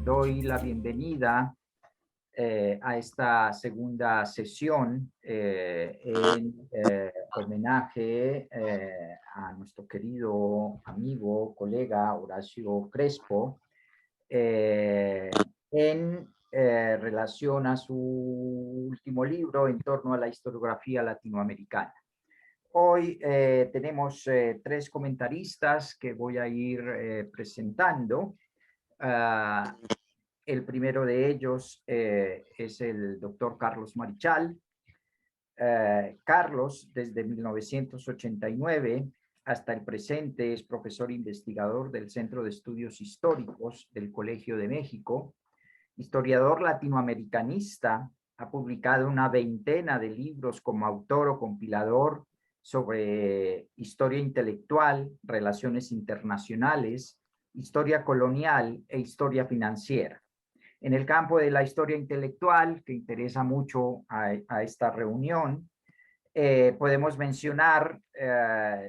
doy la bienvenida a esta segunda sesión en homenaje a nuestro querido amigo, colega Horacio Crespo, en relación a su último libro en torno a la historiografía latinoamericana. Hoy tenemos tres comentaristas que voy a ir presentando. El primero de ellos es el doctor Carlos Marichal. Carlos, desde 1989 hasta el presente, es profesor investigador del Centro de Estudios Históricos del Colegio de México, historiador latinoamericanista, ha publicado una veintena de libros como autor o compilador sobre historia intelectual, relaciones internacionales, historia colonial e historia financiera. En el campo de la historia intelectual, que interesa mucho a esta reunión, podemos mencionar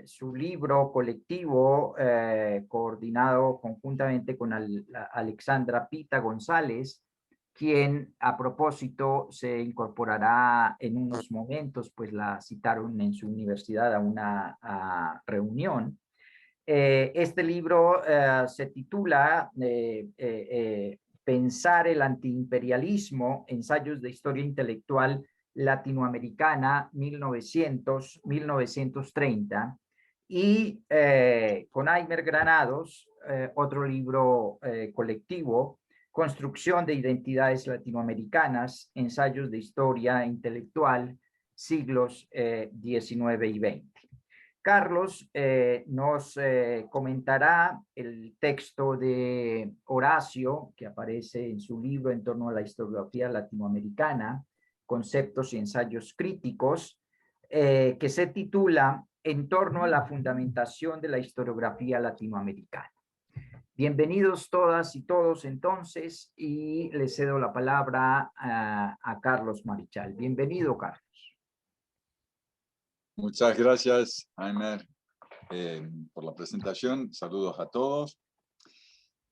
su libro colectivo coordinado conjuntamente con Alexandra Pita González, quien a propósito se incorporará en unos momentos, pues la citaron en su universidad a una reunión. Este libro se titula Pensar el antiimperialismo, ensayos de historia intelectual latinoamericana 1900-1930, y con Aymer Granados, otro libro colectivo, Construcción de identidades latinoamericanas, ensayos de historia intelectual, siglos XIX y XX. Carlos nos comentará el texto de Horacio, que aparece en su libro en torno a la historiografía latinoamericana, Conceptos y ensayos críticos, que se titula En torno a la fundamentación de la historiografía latinoamericana. Bienvenidos todas y todos entonces, y le cedo la palabra a Carlos Marichal. Bienvenido, Carlos. Muchas gracias, Aymer, por la presentación. Saludos a todos.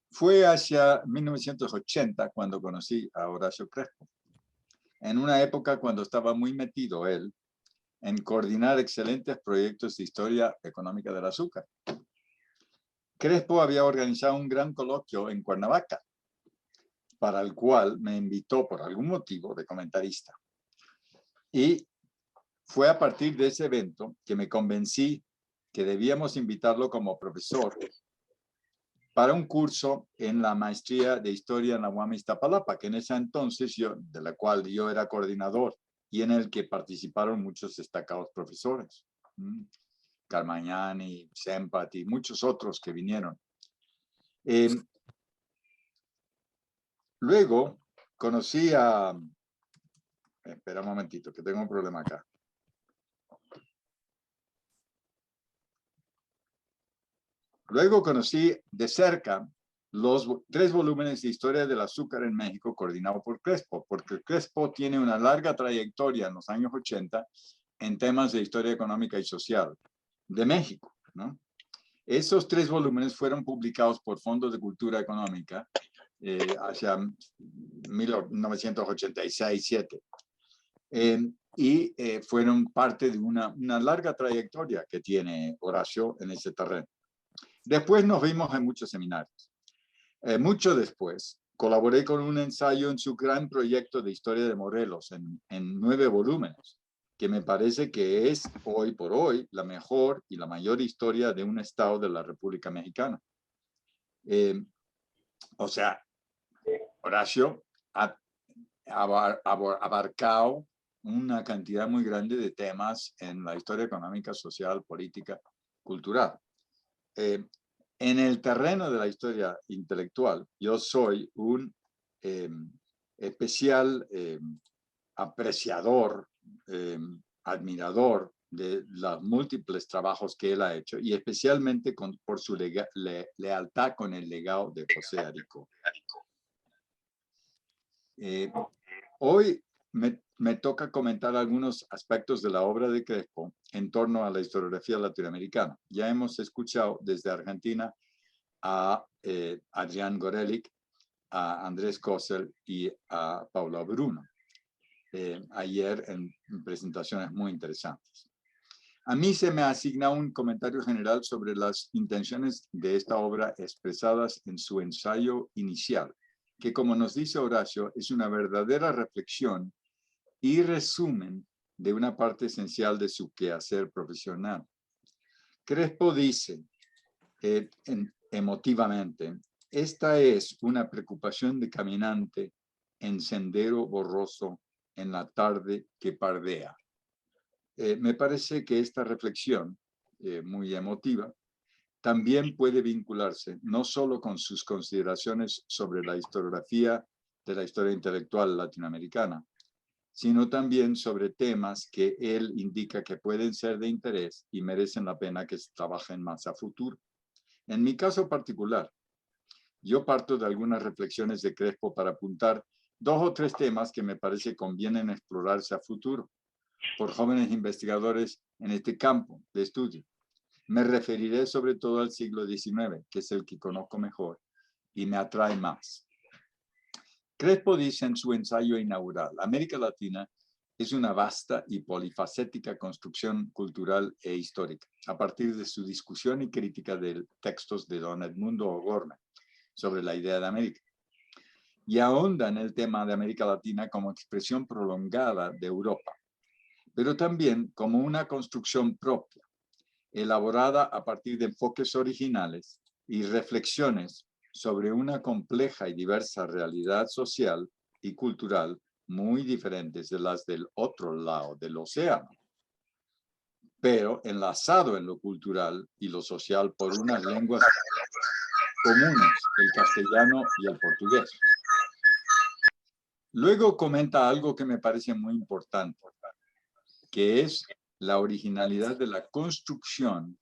Fue hacia 1980 cuando conocí a Horacio Crespo, en una época cuando estaba muy metido él en coordinar excelentes proyectos de historia económica del azúcar. Crespo había organizado un gran coloquio en Cuernavaca, para el cual me invitó por algún motivo de comentarista. Y fue a partir de ese evento que me convencí que debíamos invitarlo como profesor para un curso en la maestría de historia en la UAM Iztapalapa, que en ese entonces de la cual yo era coordinador y en el que participaron muchos destacados profesores. Carmagnani, Sempat y muchos otros que vinieron. Luego conocí a... Espera un momentito, que tengo un problema acá. Luego conocí de cerca los 3 volúmenes de historia del azúcar en México coordinado por Crespo, porque Crespo tiene una larga trayectoria en los años 80 en temas de historia económica y social de México, ¿no? Esos 3 volúmenes fueron publicados por Fondos de Cultura Económica hacia 1986-7. Y fueron parte de una larga trayectoria que tiene Horacio en ese terreno. Después nos vimos en muchos seminarios. Mucho después, colaboré con un ensayo en su gran proyecto de historia de Morelos en 9 volúmenes, que me parece que es hoy por hoy la mejor y la mayor historia de un estado de la República Mexicana. O sea, Horacio ha abarcado una cantidad muy grande de temas en la historia económica, social, política, cultural. En el terreno de la historia intelectual, yo soy un especial apreciador, admirador de los múltiples trabajos que él ha hecho y especialmente por su lealtad con el legado de José Arico. Hoy me toca comentar algunos aspectos de la obra de Crespo en torno a la historiografía latinoamericana. Ya hemos escuchado desde Argentina a Adrián Gorelick a Andrés Kossel y a Paula Bruno ayer en presentaciones muy interesantes. A mí se me asigna un comentario general sobre las intenciones de esta obra expresadas en su ensayo inicial, que, como nos dice Horacio, es una verdadera reflexión y resumen de una parte esencial de su quehacer profesional. Crespo dice emotivamente: esta es una preocupación de caminante en sendero borroso en la tarde que pardea. Me parece que esta reflexión, muy emotiva, también puede vincularse no solo con sus consideraciones sobre la historiografía de la historia intelectual latinoamericana, sino también sobre temas que él indica que pueden ser de interés y merecen la pena que se trabajen más a futuro. En mi caso particular, yo parto de algunas reflexiones de Crespo para apuntar 2 o 3 temas que me parece convienen explorarse a futuro por jóvenes investigadores en este campo de estudio. Me referiré sobre todo al siglo XIX, que es el que conozco mejor y me atrae más. Crespo dice en su ensayo inaugural: América Latina es una vasta y polifacética construcción cultural e histórica, a partir de su discusión y crítica de textos de don Edmundo O'Gorman sobre la idea de América. Y ahonda en el tema de América Latina como expresión prolongada de Europa, pero también como una construcción propia, elaborada a partir de enfoques originales y reflexiones sobre una compleja y diversa realidad social y cultural muy diferentes de las del otro lado del océano, pero enlazado en lo cultural y lo social por unas lenguas comunes, el castellano y el portugués. Luego comenta algo que me parece muy importante, que es la originalidad de la construcción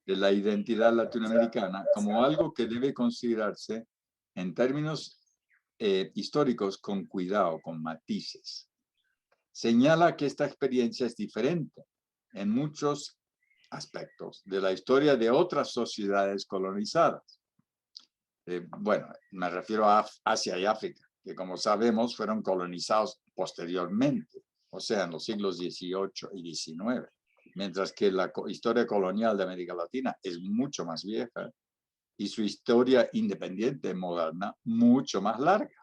de la identidad latinoamericana como algo que debe considerarse en términos históricos con cuidado, con matices. Señala que esta experiencia es diferente en muchos aspectos de la historia de otras sociedades colonizadas. Bueno, me refiero a Asia y África, que como sabemos fueron colonizados posteriormente, o sea, en los siglos XVIII y XIX, mientras que la historia colonial de América Latina es mucho más vieja y su historia independiente moderna mucho más larga.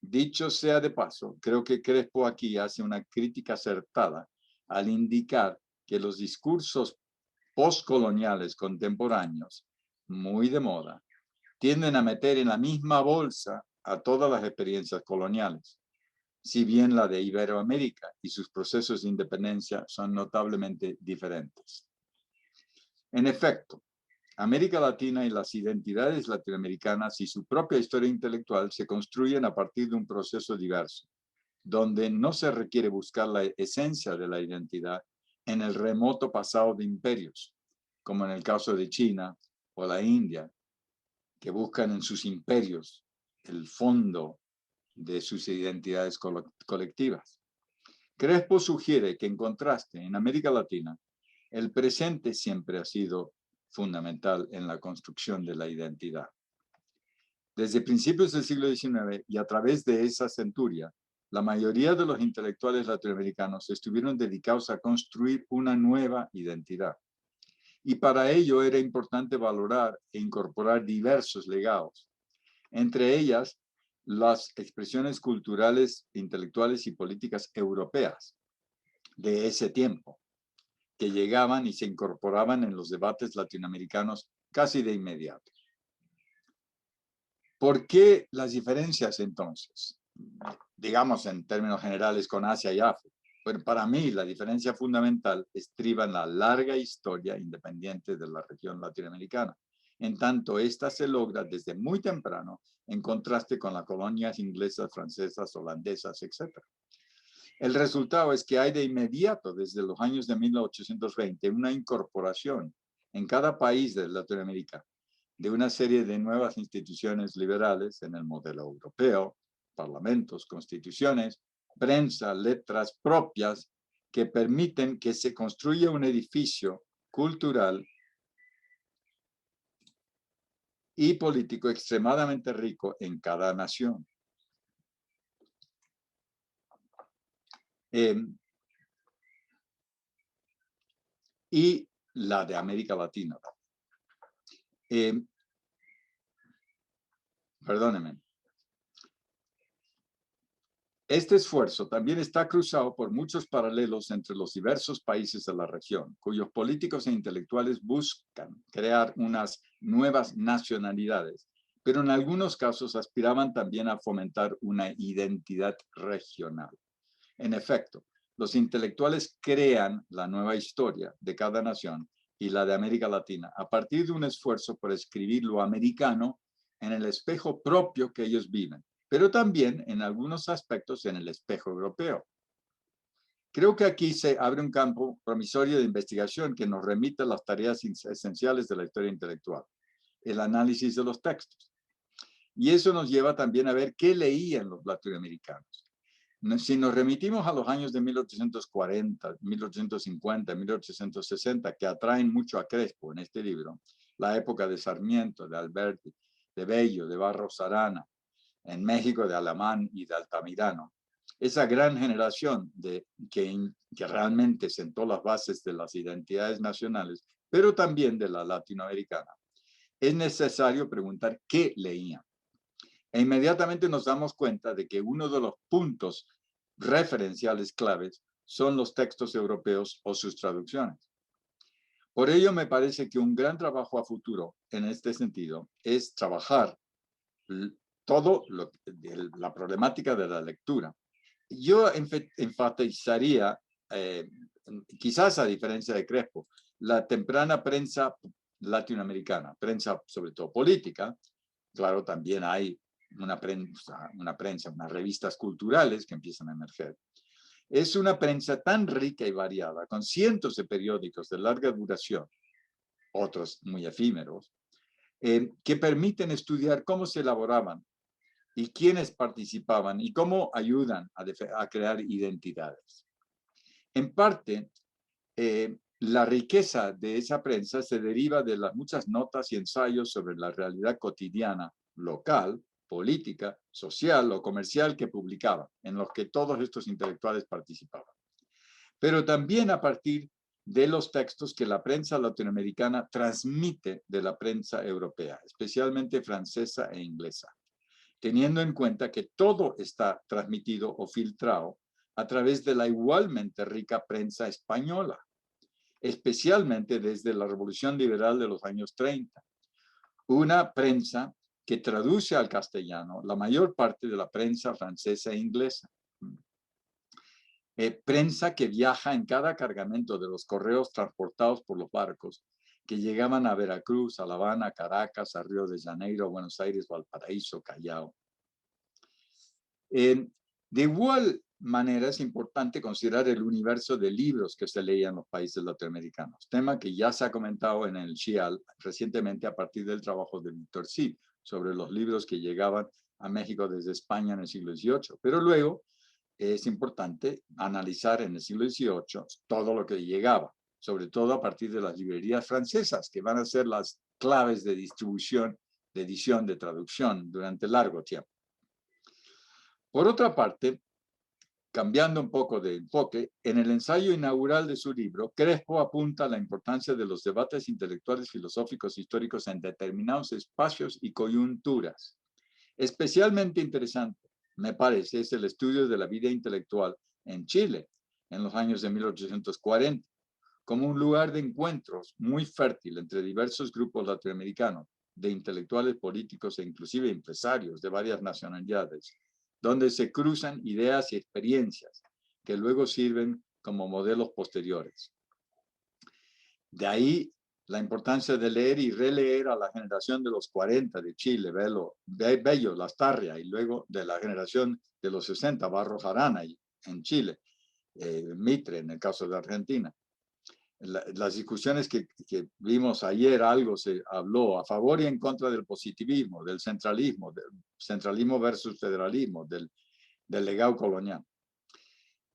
Dicho sea de paso, creo que Crespo aquí hace una crítica acertada al indicar que los discursos postcoloniales contemporáneos, muy de moda, tienden a meter en la misma bolsa a todas las experiencias coloniales, si bien la de Iberoamérica y sus procesos de independencia son notablemente diferentes. En efecto, América Latina y las identidades latinoamericanas y su propia historia intelectual se construyen a partir de un proceso diverso, donde no se requiere buscar la esencia de la identidad en el remoto pasado de imperios, como en el caso de China o la India, que buscan en sus imperios el fondo de sus identidades colectivas. Crespo sugiere que, en contraste, en América Latina, el presente siempre ha sido fundamental en la construcción de la identidad. Desde principios del siglo XIX y a través de esa centuria, la mayoría de los intelectuales latinoamericanos estuvieron dedicados a construir una nueva identidad. Y para ello era importante valorar e incorporar diversos legados, entre ellas las expresiones culturales, intelectuales y políticas europeas de ese tiempo, que llegaban y se incorporaban en los debates latinoamericanos casi de inmediato. ¿Por qué las diferencias entonces? Digamos en términos generales con Asia y África. Pero para mí la diferencia fundamental estriba en la larga historia independiente de la región latinoamericana, en tanto esta se logra desde muy temprano en contraste con las colonias inglesas, francesas, holandesas, etc. El resultado es que hay de inmediato, desde los años de 1820, una incorporación en cada país de Latinoamérica de una serie de nuevas instituciones liberales en el modelo europeo, parlamentos, constituciones, prensa, letras propias que permiten que se construya un edificio cultural y político extremadamente rico en cada nación. Y la de América Latina. Perdónenme. Este esfuerzo también está cruzado por muchos paralelos entre los diversos países de la región, cuyos políticos e intelectuales buscan crear unas nuevas nacionalidades, pero en algunos casos aspiraban también a fomentar una identidad regional. En efecto, los intelectuales crean la nueva historia de cada nación y la de América Latina a partir de un esfuerzo por escribir lo americano en el espejo propio que ellos viven, pero también en algunos aspectos en el espejo europeo. Creo que aquí se abre un campo promisorio de investigación que nos remite a las tareas esenciales de la historia intelectual, el análisis de los textos. Y eso nos lleva también a ver qué leían los latinoamericanos. Si nos remitimos a los años de 1840, 1850, 1860, que atraen mucho a Crespo en este libro, la época de Sarmiento, de Alberti, de Bello, de Barros Arana, en México de Alamán y de Altamirano, esa gran generación que realmente sentó las bases de las identidades nacionales, pero también de la latinoamericana, es necesario preguntar qué leían. E inmediatamente nos damos cuenta de que uno de los puntos referenciales claves son los textos europeos o sus traducciones. Por ello, me parece que un gran trabajo a futuro en este sentido es trabajar todo la problemática de la lectura. Yo enfatizaría, quizás a diferencia de Crespo, la temprana prensa latinoamericana, prensa sobre todo política. Claro, también hay unas revistas culturales que empiezan a emerger. Es una prensa tan rica y variada, con cientos de periódicos de larga duración, otros muy efímeros, que permiten estudiar cómo se elaboraban y quiénes participaban y cómo ayudan a crear identidades. En parte, la riqueza de esa prensa se deriva de las muchas notas y ensayos sobre la realidad cotidiana, local, política, social o comercial que publicaban, en los que todos estos intelectuales participaban. Pero también a partir de los textos que la prensa latinoamericana transmite de la prensa europea, especialmente francesa e inglesa, teniendo en cuenta que todo está transmitido o filtrado a través de la igualmente rica prensa española, especialmente desde la Revolución Liberal de los años 30. Una prensa que traduce al castellano la mayor parte de la prensa francesa e inglesa. Prensa que viaja en cada cargamento de los correos transportados por los barcos que llegaban a Veracruz, a La Habana, Caracas, a Río de Janeiro, Buenos Aires, Valparaíso, Callao. De igual manera es importante considerar el universo de libros que se leían en los países latinoamericanos, tema que ya se ha comentado en el CHIAL recientemente a partir del trabajo de Víctor Cid sobre los libros que llegaban a México desde España en el siglo XVIII. Pero luego es importante analizar en el siglo XVIII todo lo que llegaba, sobre todo a partir de las librerías francesas, que van a ser las claves de distribución, de edición, de traducción durante largo tiempo. Por otra parte, cambiando un poco de enfoque, en el ensayo inaugural de su libro, Crespo apunta a la importancia de los debates intelectuales, filosóficos, históricos en determinados espacios y coyunturas. Especialmente interesante, me parece, es el estudio de la vida intelectual en Chile en los años de 1840, como un lugar de encuentros muy fértil entre diversos grupos latinoamericanos, de intelectuales políticos e inclusive empresarios de varias nacionalidades, donde se cruzan ideas y experiencias que luego sirven como modelos posteriores. De ahí la importancia de leer y releer a la generación de los 40 de Chile, Bello, Lastarria, y luego de la generación de los 60, Barros Arana en Chile, Mitre en el caso de Argentina. Las discusiones que vimos ayer, algo se habló a favor y en contra del positivismo, del centralismo versus federalismo, del legado colonial.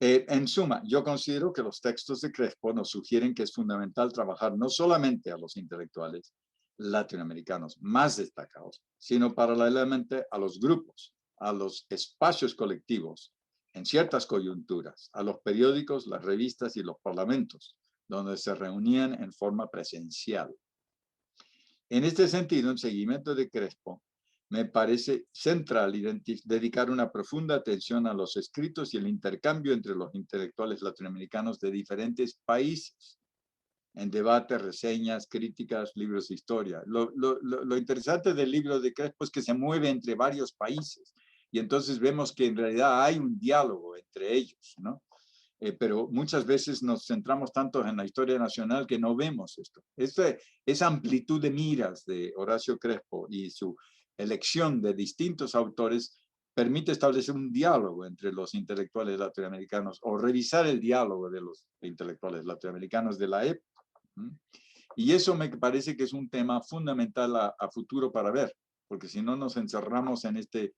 En suma, yo considero que los textos de Crespo nos sugieren que es fundamental trabajar no solamente a los intelectuales, latinoamericanos más destacados, sino paralelamente a los grupos, a los espacios colectivos, en ciertas coyunturas, a los periódicos, las revistas y los parlamentos, donde se reunían en forma presencial. En este sentido, en seguimiento de Crespo, me parece central dedicar una profunda atención a los escritos y el intercambio entre los intelectuales latinoamericanos de diferentes países, en debates, reseñas, críticas, libros de historia. Lo interesante del libro de Crespo es que se mueve entre varios países y entonces vemos que en realidad hay un diálogo entre ellos, ¿no? Pero muchas veces nos centramos tanto en la historia nacional que no vemos esto. Esa amplitud de miras de Horacio Crespo y su elección de distintos autores permite establecer un diálogo entre los intelectuales latinoamericanos o revisar el diálogo de los intelectuales latinoamericanos de la época. Y eso me parece que es un tema fundamental a futuro para ver, porque si no nos encerramos en este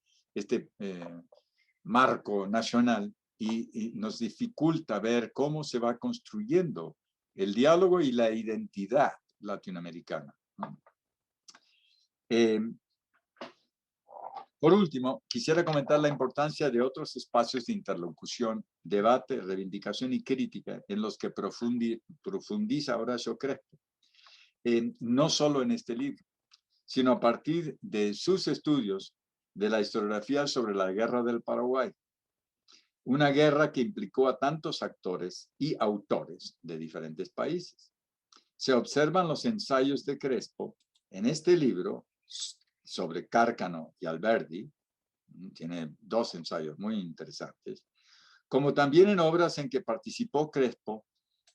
marco nacional y nos dificulta ver cómo se va construyendo el diálogo y la identidad latinoamericana. Por último, quisiera comentar la importancia de otros espacios de interlocución, debate, reivindicación y crítica en los que profundiza Horacio Crespo. No solo en este libro, sino a partir de sus estudios de la historiografía sobre la Guerra del Paraguay. Una guerra que implicó a tantos actores y autores de diferentes países. Se observan los ensayos de Crespo en este libro sobre Cárcano y Alberdi, tiene dos ensayos muy interesantes, como también en obras en que participó Crespo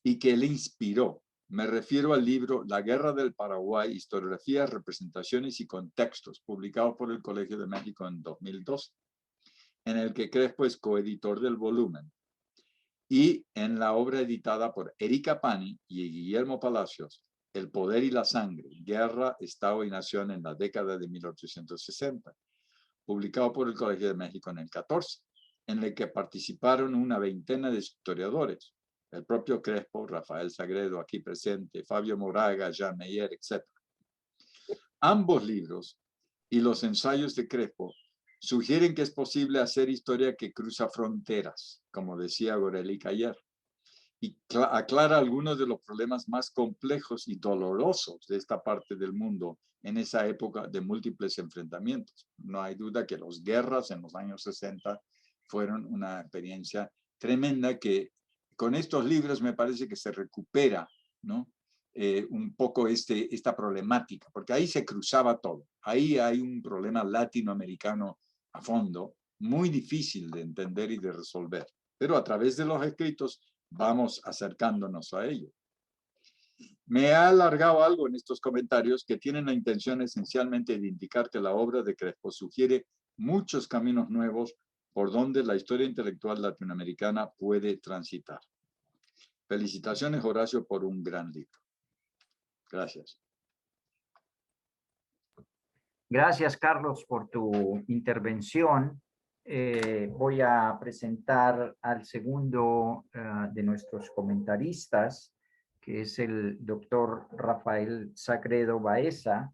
y que le inspiró. Me refiero al libro La Guerra del Paraguay, Historiografías, Representaciones y Contextos, publicado por el Colegio de México en 2002, en el que Crespo es coeditor del volumen, y en la obra editada por Erika Pani y Guillermo Palacios, El poder y la sangre, Guerra, Estado y Nación en la década de 1860, publicado por el Colegio de México en el 14, en el que participaron una veintena de historiadores, el propio Crespo, Rafael Sagredo, aquí presente, Fabio Moraga, Jean Meyer, etc. Ambos libros y los ensayos de Crespo sugieren que es posible hacer historia que cruza fronteras, como decía Gorelick ayer, y aclara algunos de los problemas más complejos y dolorosos de esta parte del mundo en esa época de múltiples enfrentamientos. No hay duda que las guerras en los años 60 fueron una experiencia tremenda que con estos libros me parece que se recupera, ¿no? Un poco esta problemática, porque ahí se cruzaba todo. Ahí hay un problema latinoamericano a fondo, muy difícil de entender y de resolver. Pero a través de los escritos vamos acercándonos a ello. Me ha alargado algo en estos comentarios que tienen la intención esencialmente de indicar que la obra de Crespo sugiere muchos caminos nuevos por donde la historia intelectual latinoamericana puede transitar. Felicitaciones, Horacio, por un gran libro. Gracias. Gracias, Carlos, por tu intervención. Voy a presentar al segundo de nuestros comentaristas, que es el doctor Rafael Sagredo Baeza,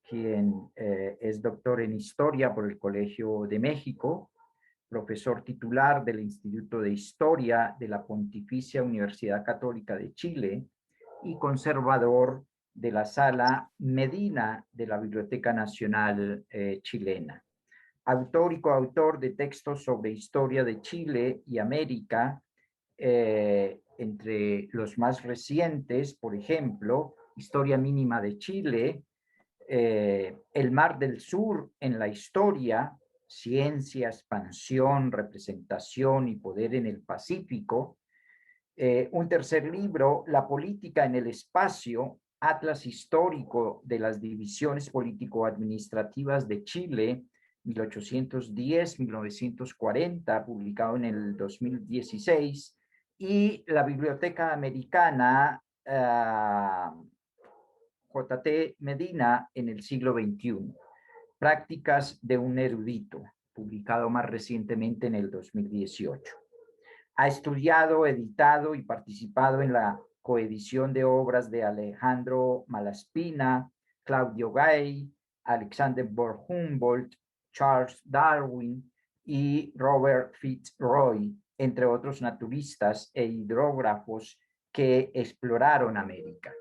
quien es doctor en Historia por el Colegio de México, profesor titular del Instituto de Historia de la Pontificia Universidad Católica de Chile y conservador de la Sala Medina de la Biblioteca Nacional chilena. Autor y coautor de textos sobre historia de Chile y América, entre los más recientes, por ejemplo, Historia Mínima de Chile, El Mar del Sur en la Historia, Ciencia, Expansión, Representación y Poder en el Pacífico. Un tercer libro, La Política en el Espacio, Atlas Histórico de las Divisiones Político-Administrativas de Chile, 1810-1940, publicado en el 2016, y la Biblioteca Americana J.T. Medina en el siglo XXI, Prácticas de un erudito, publicado más recientemente en el 2018. Ha estudiado, editado y participado en la coedición de obras de Alejandro Malaspina, Claudio Gay, Alexander von Humboldt, Charles Darwin y Robert Fitzroy, entre otros naturalistas e hidrógrafos que exploraron América.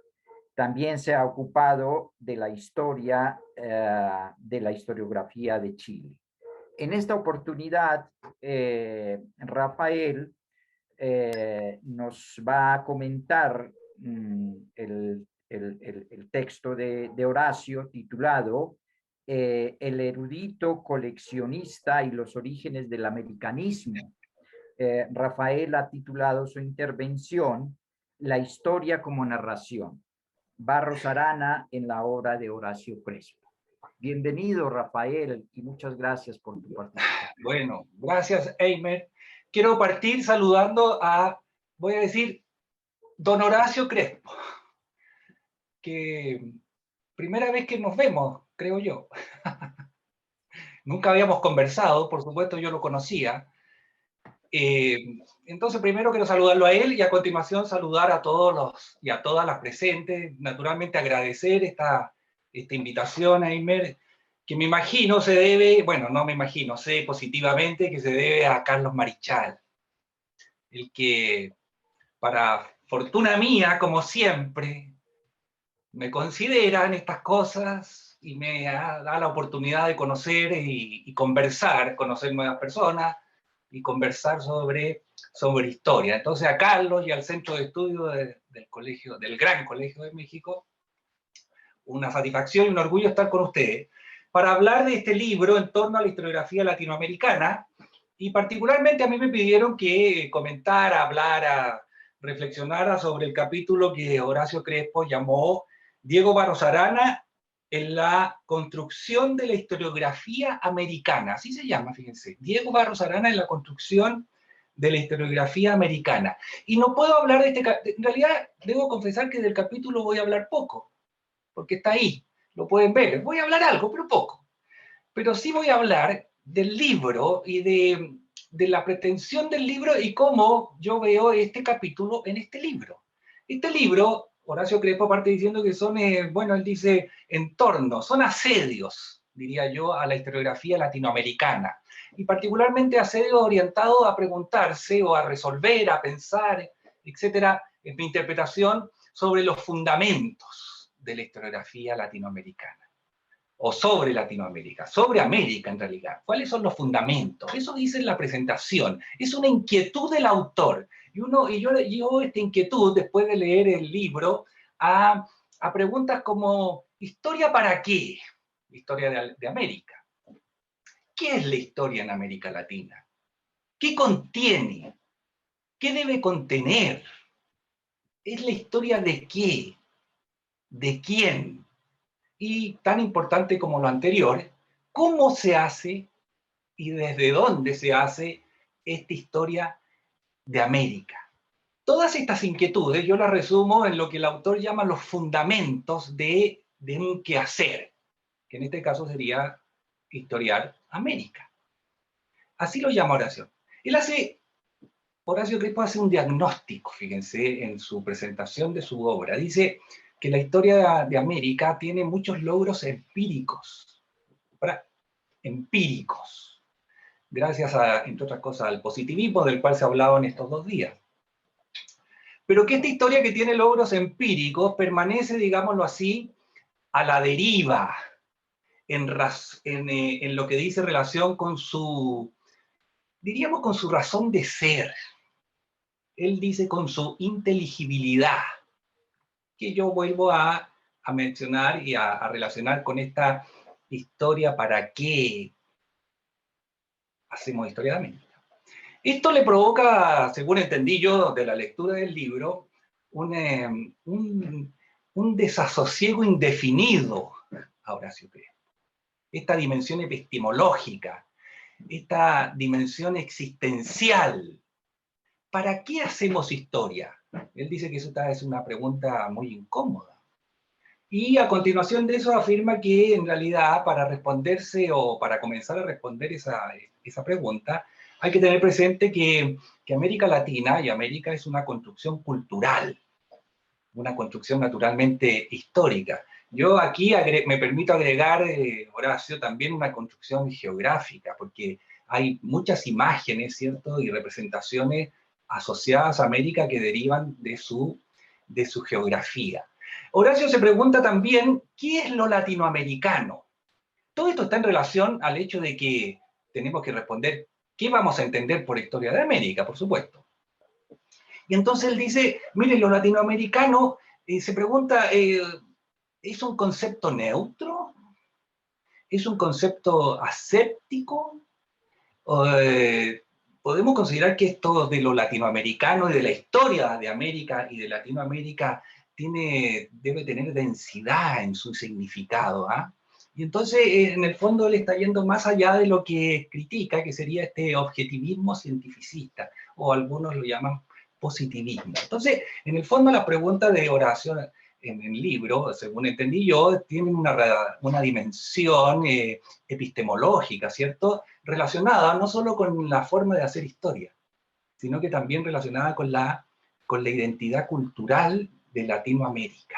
También se ha ocupado de la historia, de la historiografía de Chile. En esta oportunidad, Rafael nos va a comentar el texto de Horacio titulado El erudito coleccionista y los orígenes del americanismo. Rafael ha titulado su intervención La historia como narración. Barros Arana en la obra de Horacio Crespo. Bienvenido, Rafael, y muchas gracias por tu participación. Bueno, gracias, Eimer. Quiero partir saludando a, voy a decir, don Horacio Crespo, que primera vez que nos vemos, creo yo. Nunca habíamos conversado, por supuesto yo lo conocía. Entonces primero quiero saludarlo a él y a continuación saludar a todos y a todas las presentes. Naturalmente agradecer esta invitación, Eimer, que me imagino se debe, bueno, no me imagino, sé positivamente que se debe a Carlos Marichal, el que, para fortuna mía, como siempre, me considera en estas cosas y me da la oportunidad de conocer y conversar, conocer nuevas personas y conversar sobre historia. Entonces a Carlos y al Centro de Estudio del Gran Colegio de México, una satisfacción y un orgullo estar con ustedes para hablar de este libro en torno a la historiografía latinoamericana, y particularmente a mí me pidieron que comentara, hablara, reflexionara sobre el capítulo que Horacio Crespo llamó Diego Barros Arana en la construcción de la historiografía americana. Así se llama, fíjense, Diego Barros Arana en la construcción de la historiografía americana. Y no puedo hablar de en realidad debo confesar que del capítulo voy a hablar poco, porque está ahí, lo pueden ver. Voy a hablar algo, pero poco. Pero sí voy a hablar del libro y de la pretensión del libro y cómo yo veo este capítulo en este libro. Este libro, Horacio Crespo parte diciendo que son, bueno, él dice entornos, son asedios, diría yo, a la historiografía latinoamericana. Y particularmente asedios orientados a preguntarse o a resolver, a pensar, etcétera, en mi interpretación, sobre los fundamentos de la historiografía latinoamericana, o sobre Latinoamérica, sobre América en realidad. ¿Cuáles son los fundamentos? Eso dice en la presentación. Es una inquietud del autor. Y yo llevo esta inquietud, después de leer el libro, a preguntas como, ¿historia para qué? Historia de América. ¿Qué es la historia en América Latina? ¿Qué contiene? ¿Qué debe contener? ¿Es la historia de qué? ¿De quién? Y tan importante como lo anterior, ¿cómo se hace y desde dónde se hace esta historia de América? Todas estas inquietudes yo las resumo en lo que el autor llama los fundamentos de un quehacer, que en este caso sería historiar América. Así lo llama Horacio. Horacio Crespo hace un diagnóstico, fíjense, en su presentación de su obra. Dice que la historia de América tiene muchos logros empíricos, gracias a, entre otras cosas, al positivismo del cual se ha hablado en estos 2 días. Pero que esta historia que tiene logros empíricos permanece, digámoslo así, a la deriva, en lo que dice relación con su, diríamos, con su razón de ser. Él dice con su inteligibilidad, que yo vuelvo a mencionar y a relacionar con esta historia para qué hacemos historia de América. Esto le provoca, según entendí yo de la lectura del libro, un desasosiego indefinido a Horacio Crespo. Esta dimensión epistemológica, esta dimensión existencial. ¿Para qué hacemos historia? Él dice que eso es una pregunta muy incómoda. Y a continuación de eso afirma que en realidad para responderse o para comenzar a responder esa pregunta, hay que tener presente que América Latina y América es una construcción cultural, una construcción naturalmente histórica, Yo aquí me permito agregar, Horacio, también una construcción geográfica, porque hay muchas imágenes, ¿cierto?, y representaciones asociadas a América que derivan de su geografía. Horacio se pregunta también, ¿qué es lo latinoamericano? Todo esto está en relación al hecho de que tenemos que responder, ¿qué vamos a entender por historia de América, por supuesto? Y entonces él dice, miren, lo latinoamericano, se pregunta, ¿es un concepto neutro? ¿Es un concepto aséptico? ¿Podemos considerar que esto de lo latinoamericano y de la historia de América y de Latinoamérica debe tener densidad en su significado? ¿Ah? Y entonces, en el fondo, él está yendo más allá de lo que critica, que sería este objetivismo cientificista, o algunos lo llaman positivismo. Entonces, en el fondo, la pregunta de Horacio en el libro, según entendí yo, tienen una dimensión epistemológica, ¿cierto?, relacionada no solo con la forma de hacer historia, sino que también relacionada con la identidad cultural de Latinoamérica.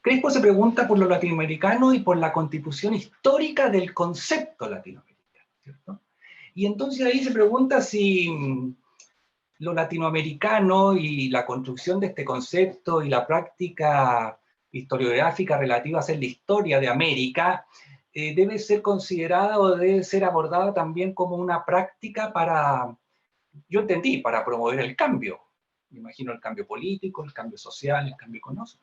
Crespo se pregunta por lo latinoamericano y por la constitución histórica del concepto latinoamericano, ¿cierto? Y entonces ahí se pregunta si lo latinoamericano y la construcción de este concepto y la práctica historiográfica relativa a hacer la historia de América debe ser considerada o debe ser abordada también como una práctica para, yo entendí, para promover el cambio. Me imagino el cambio político, el cambio social, el cambio económico.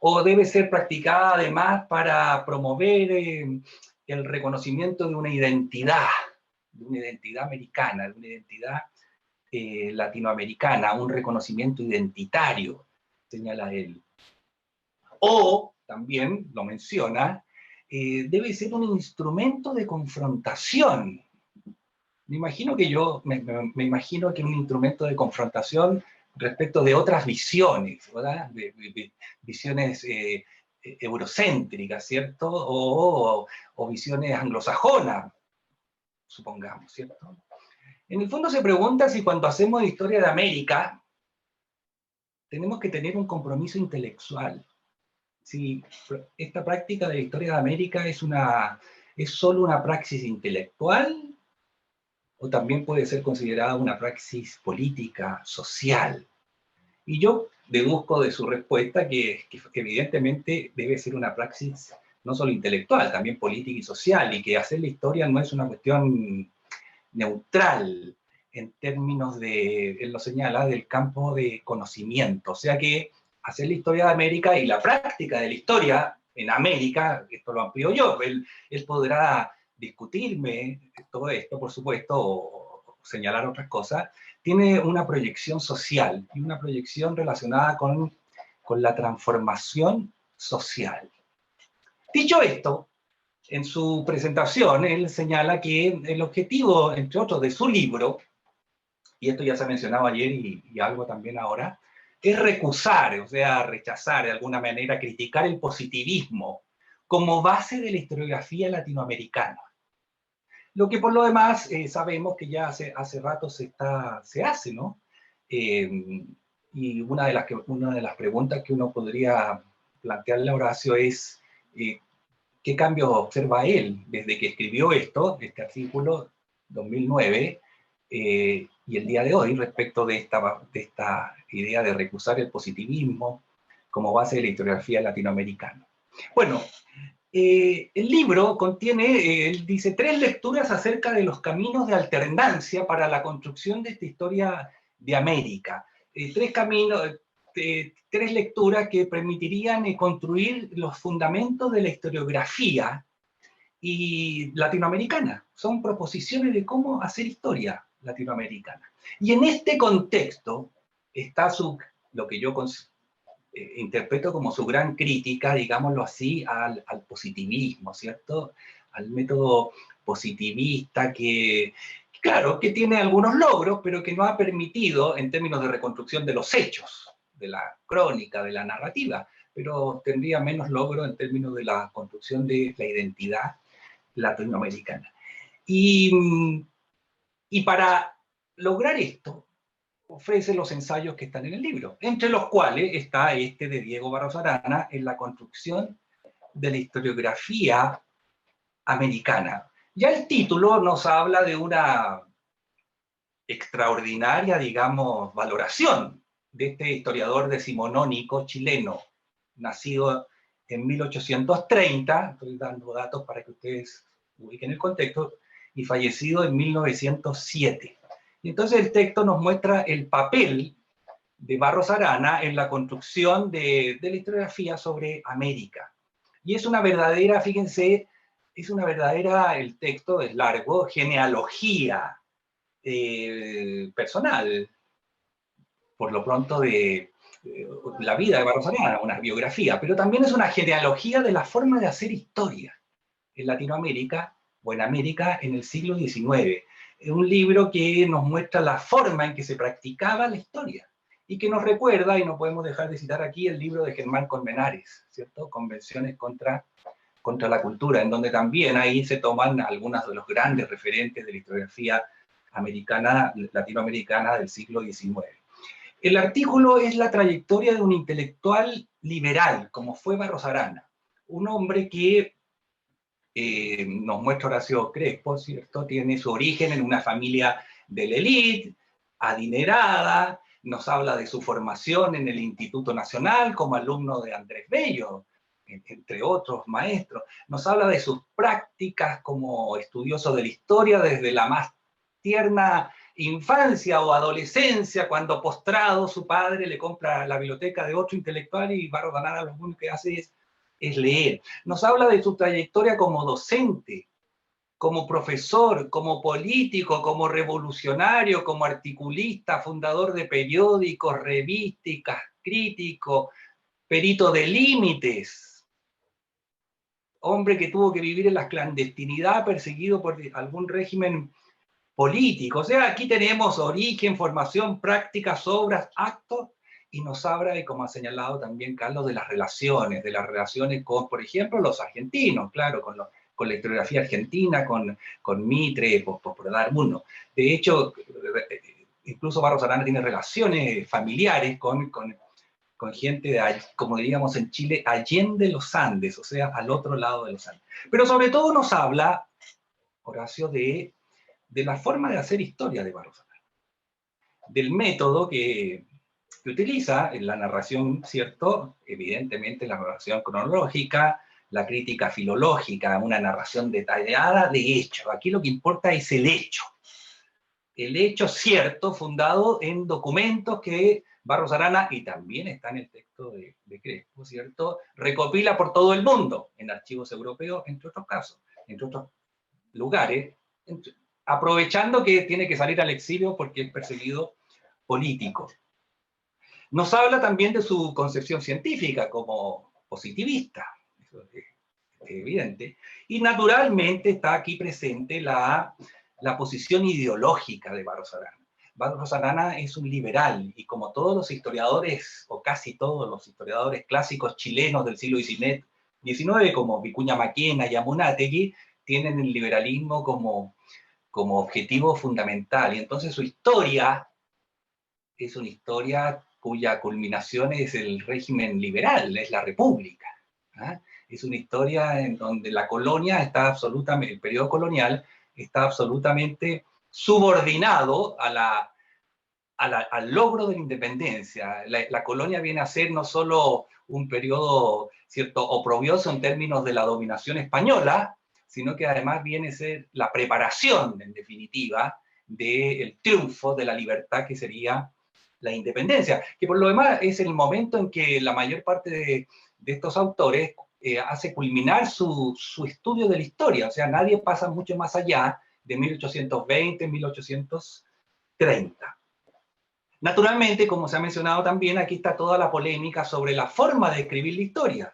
O debe ser practicada además para promover el reconocimiento de una identidad americana, de una identidad latinoamericana, un reconocimiento identitario, señala él. O, también lo menciona, debe ser un instrumento de confrontación. Me imagino que me imagino que un instrumento de confrontación respecto de otras visiones, ¿verdad? De visiones eurocéntricas, ¿cierto? O visiones anglosajonas, supongamos, ¿cierto? En el fondo se pregunta si cuando hacemos historia de América tenemos que tener un compromiso intelectual. Si esta práctica de la historia de América es solo una praxis intelectual o también puede ser considerada una praxis política, social. Y yo deduzco de su respuesta que evidentemente debe ser una praxis no solo intelectual, también política y social, y que hacer la historia no es una cuestión neutral en términos de, él lo señala, del campo de conocimiento. O sea que hacer la historia de América y la práctica de la historia en América, esto lo amplío yo, él podrá discutirme todo esto, por supuesto, o señalar otras cosas, tiene una proyección social y una proyección relacionada con la transformación social. Dicho esto, en su presentación, él señala que el objetivo, entre otros, de su libro, y esto ya se ha mencionado ayer y algo también ahora, es recusar, o sea, rechazar de alguna manera, criticar el positivismo como base de la historiografía latinoamericana. Lo que por lo demás sabemos que ya hace rato se hace, ¿no? Y una de las preguntas que uno podría plantearle a Horacio es ¿qué cambios observa él desde que escribió este artículo, 2009, y el día de hoy respecto de esta idea de recusar el positivismo como base de la historiografía latinoamericana? Bueno, el libro contiene, él dice, 3 lecturas acerca de los caminos de alternancia para la construcción de esta historia de América. 3 lecturas que permitirían construir los fundamentos de la historiografía y latinoamericana. Son proposiciones de cómo hacer historia latinoamericana. Y en este contexto está lo que yo interpreto como su gran crítica, digámoslo así, al positivismo, ¿cierto? Al método positivista que, claro, que tiene algunos logros, pero que no ha permitido, en términos de reconstrucción de los hechos, de la crónica, de la narrativa, pero tendría menos logro en términos de la construcción de la identidad latinoamericana. Y para lograr esto, ofrece los ensayos que están en el libro, entre los cuales está este de Diego Barros Arana en la construcción de la historiografía americana. Ya el título nos habla de una extraordinaria, digamos, valoración de este historiador decimonónico chileno, nacido en 1830, estoy dando datos para que ustedes ubiquen el contexto, y fallecido en 1907. Y entonces el texto nos muestra el papel de Barros Arana en la construcción de la historiografía sobre América. Y es una verdadera, fíjense, es una verdadera, el texto es largo, genealogía personal, por lo pronto de la vida de Barros Arana, una biografía, pero también es una genealogía de la forma de hacer historia en Latinoamérica o en América en el siglo XIX. Es un libro que nos muestra la forma en que se practicaba la historia y que nos recuerda, y no podemos dejar de citar aquí, el libro de Germán Colmenares, ¿cierto? Convenciones contra la cultura, en donde también ahí se toman algunos de los grandes referentes de la historiografía americana, latinoamericana del siglo XIX. El artículo es la trayectoria de un intelectual liberal, como fue Barros Arana, un hombre que nos muestra Horacio Crespo, ¿cierto? Tiene su origen en una familia de la élite, adinerada, nos habla de su formación en el Instituto Nacional como alumno de Andrés Bello, entre otros maestros. Nos habla de sus prácticas como estudioso de la historia desde la más tierna infancia o adolescencia, cuando postrado su padre le compra la biblioteca de otro intelectual y Barros Arana lo único que hace es leer. Nos habla de su trayectoria como docente, como profesor, como político, como revolucionario, como articulista, fundador de periódicos, revistas, crítico, perito de límites, hombre que tuvo que vivir en la clandestinidad, perseguido por algún régimen político. O sea, aquí tenemos origen, formación, prácticas, obras, actos, y nos habla, y como ha señalado también Carlos, de las relaciones con, por ejemplo, los argentinos, claro, con la historiografía argentina, con Mitre, por dar uno. De hecho, incluso Barros Arana tiene relaciones familiares con gente, como diríamos en Chile, allende los Andes, o sea, al otro lado de los Andes. Pero sobre todo nos habla, Horacio, de la forma de hacer historia de Barros Arana, del método que utiliza en la narración, ¿cierto? Evidentemente la narración cronológica, la crítica filológica, una narración detallada de hechos. Aquí lo que importa es el hecho cierto, fundado en documentos que Barros Arana, y también está en el texto de Crespo, ¿cierto?, recopila por todo el mundo, en archivos europeos, entre otros casos, entre otros lugares, aprovechando que tiene que salir al exilio porque es perseguido político. Nos habla también de su concepción científica como positivista, eso es evidente, y naturalmente está aquí presente la posición ideológica de Barros Arana. Barros Arana es un liberal, y como todos los historiadores, o casi todos los historiadores clásicos chilenos del siglo XIX, como Vicuña Maquena y Amunátegui, tienen el liberalismo como objetivo fundamental, y entonces su historia es una historia cuya culminación es el régimen liberal, es la república. ¿Ah? Es una historia en donde la colonia está absolutamente, el periodo colonial está absolutamente subordinado al logro de la independencia. La colonia viene a ser no solo un periodo, ¿cierto?, oprobioso en términos de la dominación española, sino que además viene a ser la preparación, en definitiva, del triunfo de la libertad que sería la independencia, que por lo demás es el momento en que la mayor parte de estos autores hace culminar su estudio de la historia, o sea, nadie pasa mucho más allá de 1820, 1830. Naturalmente, como se ha mencionado también, aquí está toda la polémica sobre la forma de escribir la historia,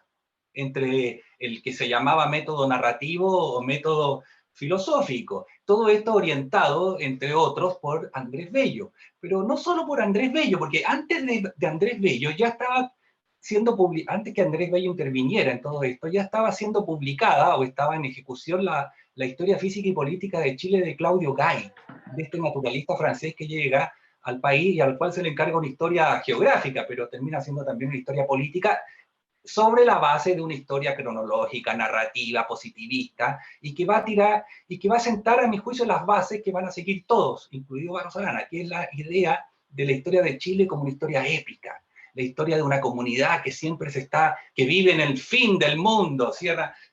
entre el que se llamaba método narrativo o método filosófico. Todo esto orientado, entre otros, por Andrés Bello. Pero no solo por Andrés Bello, porque antes de Andrés Bello ya estaba siendo publicada, antes que Andrés Bello interviniera en todo esto, ya estaba siendo publicada o estaba en ejecución la historia física y política de Chile de Claudio Gay, de este naturalista francés que llega al país y al cual se le encarga una historia geográfica, pero termina siendo también una historia política sobre la base de una historia cronológica, narrativa, positivista, y que va a tirar, y que va a sentar, a mi juicio, las bases que van a seguir todos, incluido Barros Arana, que es la idea de la historia de Chile como una historia épica, la historia de una comunidad que siempre que vive en el fin del mundo,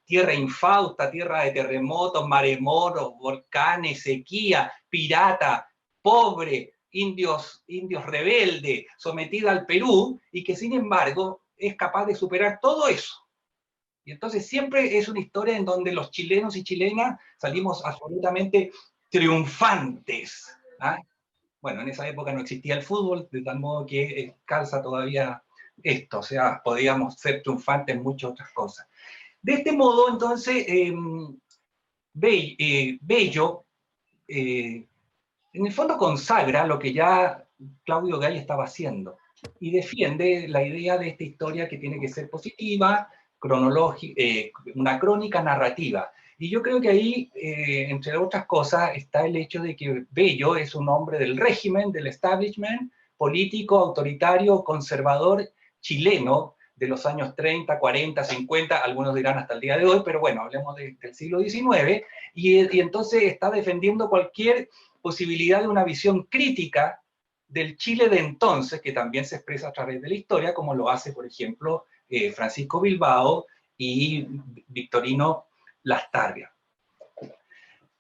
tierra infausta, tierra de terremotos, maremotos, volcanes, sequía, pirata, pobre, indios rebeldes, sometida al Perú, y que sin embargo es capaz de superar todo eso. Y entonces siempre es una historia en donde los chilenos y chilenas salimos absolutamente triunfantes. ¿Ah? Bueno, en esa época no existía el fútbol, de tal modo que calza todavía esto, o sea, podíamos ser triunfantes en muchas otras cosas. De este modo, entonces, Bello, en el fondo consagra lo que ya Claudio Gay estaba haciendo, y defiende la idea de esta historia que tiene que ser positiva, cronológica, una crónica narrativa. Y yo creo que ahí, entre otras cosas, está el hecho de que Bello es un hombre del régimen, del establishment político, autoritario, conservador chileno de los años 30, 40, 50, algunos dirán hasta el día de hoy, pero bueno, hablemos del siglo XIX, y entonces está defendiendo cualquier posibilidad de una visión crítica del Chile de entonces, que también se expresa a través de la historia, como lo hace, por ejemplo, Francisco Bilbao y Victorino Lastarria.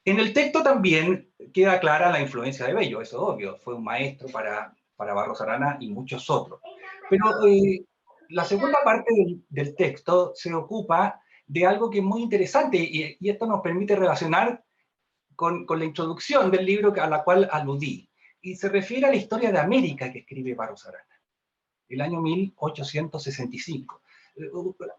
En el texto también queda clara la influencia de Bello, eso es obvio, fue un maestro para Barros Arana y muchos otros. Pero la segunda parte del texto se ocupa de algo que es muy interesante, y esto nos permite relacionar con la introducción del libro a la cual aludí, y se refiere a la historia de América que escribe Barros Arana, el año 1865.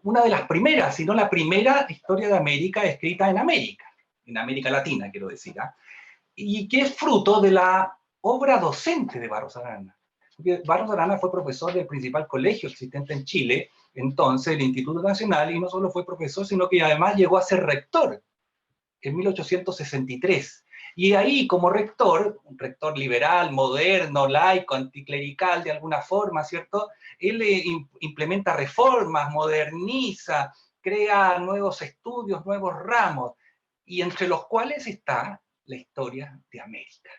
Una de las primeras, si no la primera historia de América escrita en América Latina, quiero decir, ¿eh? Y que es fruto de la obra docente de Barros Arana. Barros Arana fue profesor del principal colegio existente en Chile, entonces el Instituto Nacional, y no solo fue profesor, sino que además llegó a ser rector en 1863. Y ahí, como rector, un rector liberal, moderno, laico, anticlerical de alguna forma, ¿cierto? Él implementa reformas, moderniza, crea nuevos estudios, nuevos ramos, y entre los cuales está la historia de América.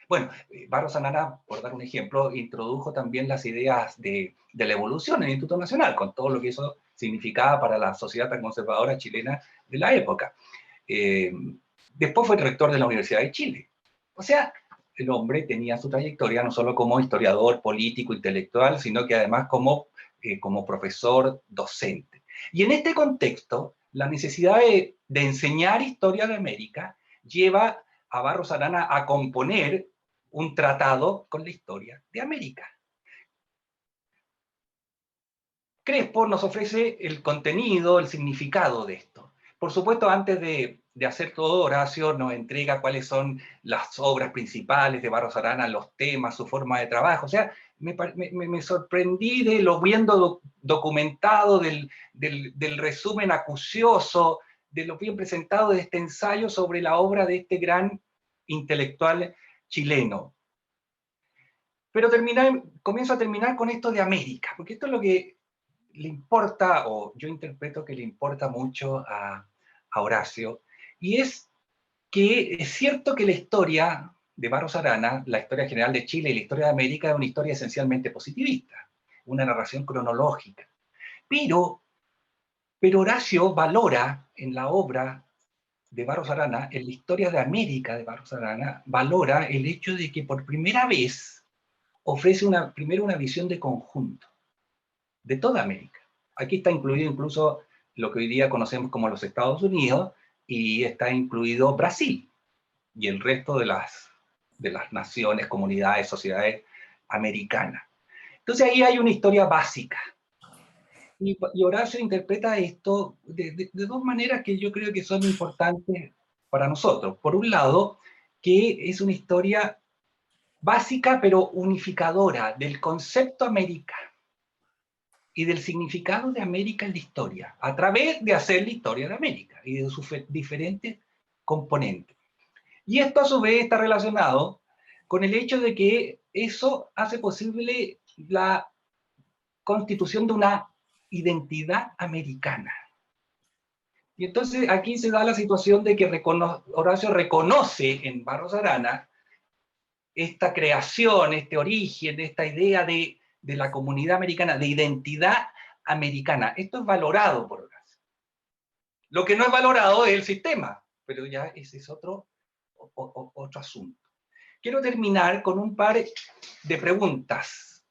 Bueno, Barros Arana, por dar un ejemplo, introdujo también las ideas de la evolución en el Instituto Nacional, con todo lo que eso significaba para la sociedad tan conservadora chilena de la época. Después fue rector de la Universidad de Chile. O sea, el hombre tenía su trayectoria no solo como historiador, político, intelectual, sino que además como profesor docente. Y en este contexto, la necesidad de enseñar historia de América lleva a Barros Arana a componer un tratado con la historia de América. Crespo nos ofrece el contenido, el significado de esto. Por supuesto, antes de hacer todo, Horacio nos entrega cuáles son las obras principales de Barros Arana, los temas, su forma de trabajo. O sea, me sorprendí de lo bien documentado, del resumen acucioso, de lo bien presentado de este ensayo sobre la obra de este gran intelectual chileno. Pero comienzo a terminar con esto de América, porque esto es lo que le importa, o yo interpreto que le importa mucho a Horacio, y es que es cierto que la historia de Barros Arana, la historia general de Chile y la historia de América, es una historia esencialmente positivista, una narración cronológica. Pero Horacio valora en la obra de Barros Arana, en la historia de América de Barros Arana, valora el hecho de que por primera vez ofrece primero una visión de conjunto de toda América. Aquí está incluido incluso lo que hoy día conocemos como los Estados Unidos, y está incluido Brasil y el resto de las naciones, comunidades, sociedades americanas. Entonces ahí hay una historia básica. Y Horacio interpreta esto de dos maneras que yo creo que son importantes para nosotros. Por un lado, que es una historia básica pero unificadora del concepto América y del significado de América en la historia, a través de hacer la historia de América y de sus diferentes componentes. Y esto a su vez está relacionado con el hecho de que eso hace posible la constitución de una identidad americana. Y entonces aquí se da la situación de que Horacio reconoce en Barros Arana esta creación, este origen, esta idea de la comunidad americana, de identidad americana. Esto es valorado por Horacio. Lo que no es valorado es el sistema, pero ya ese es otro asunto. Quiero terminar con un par de preguntas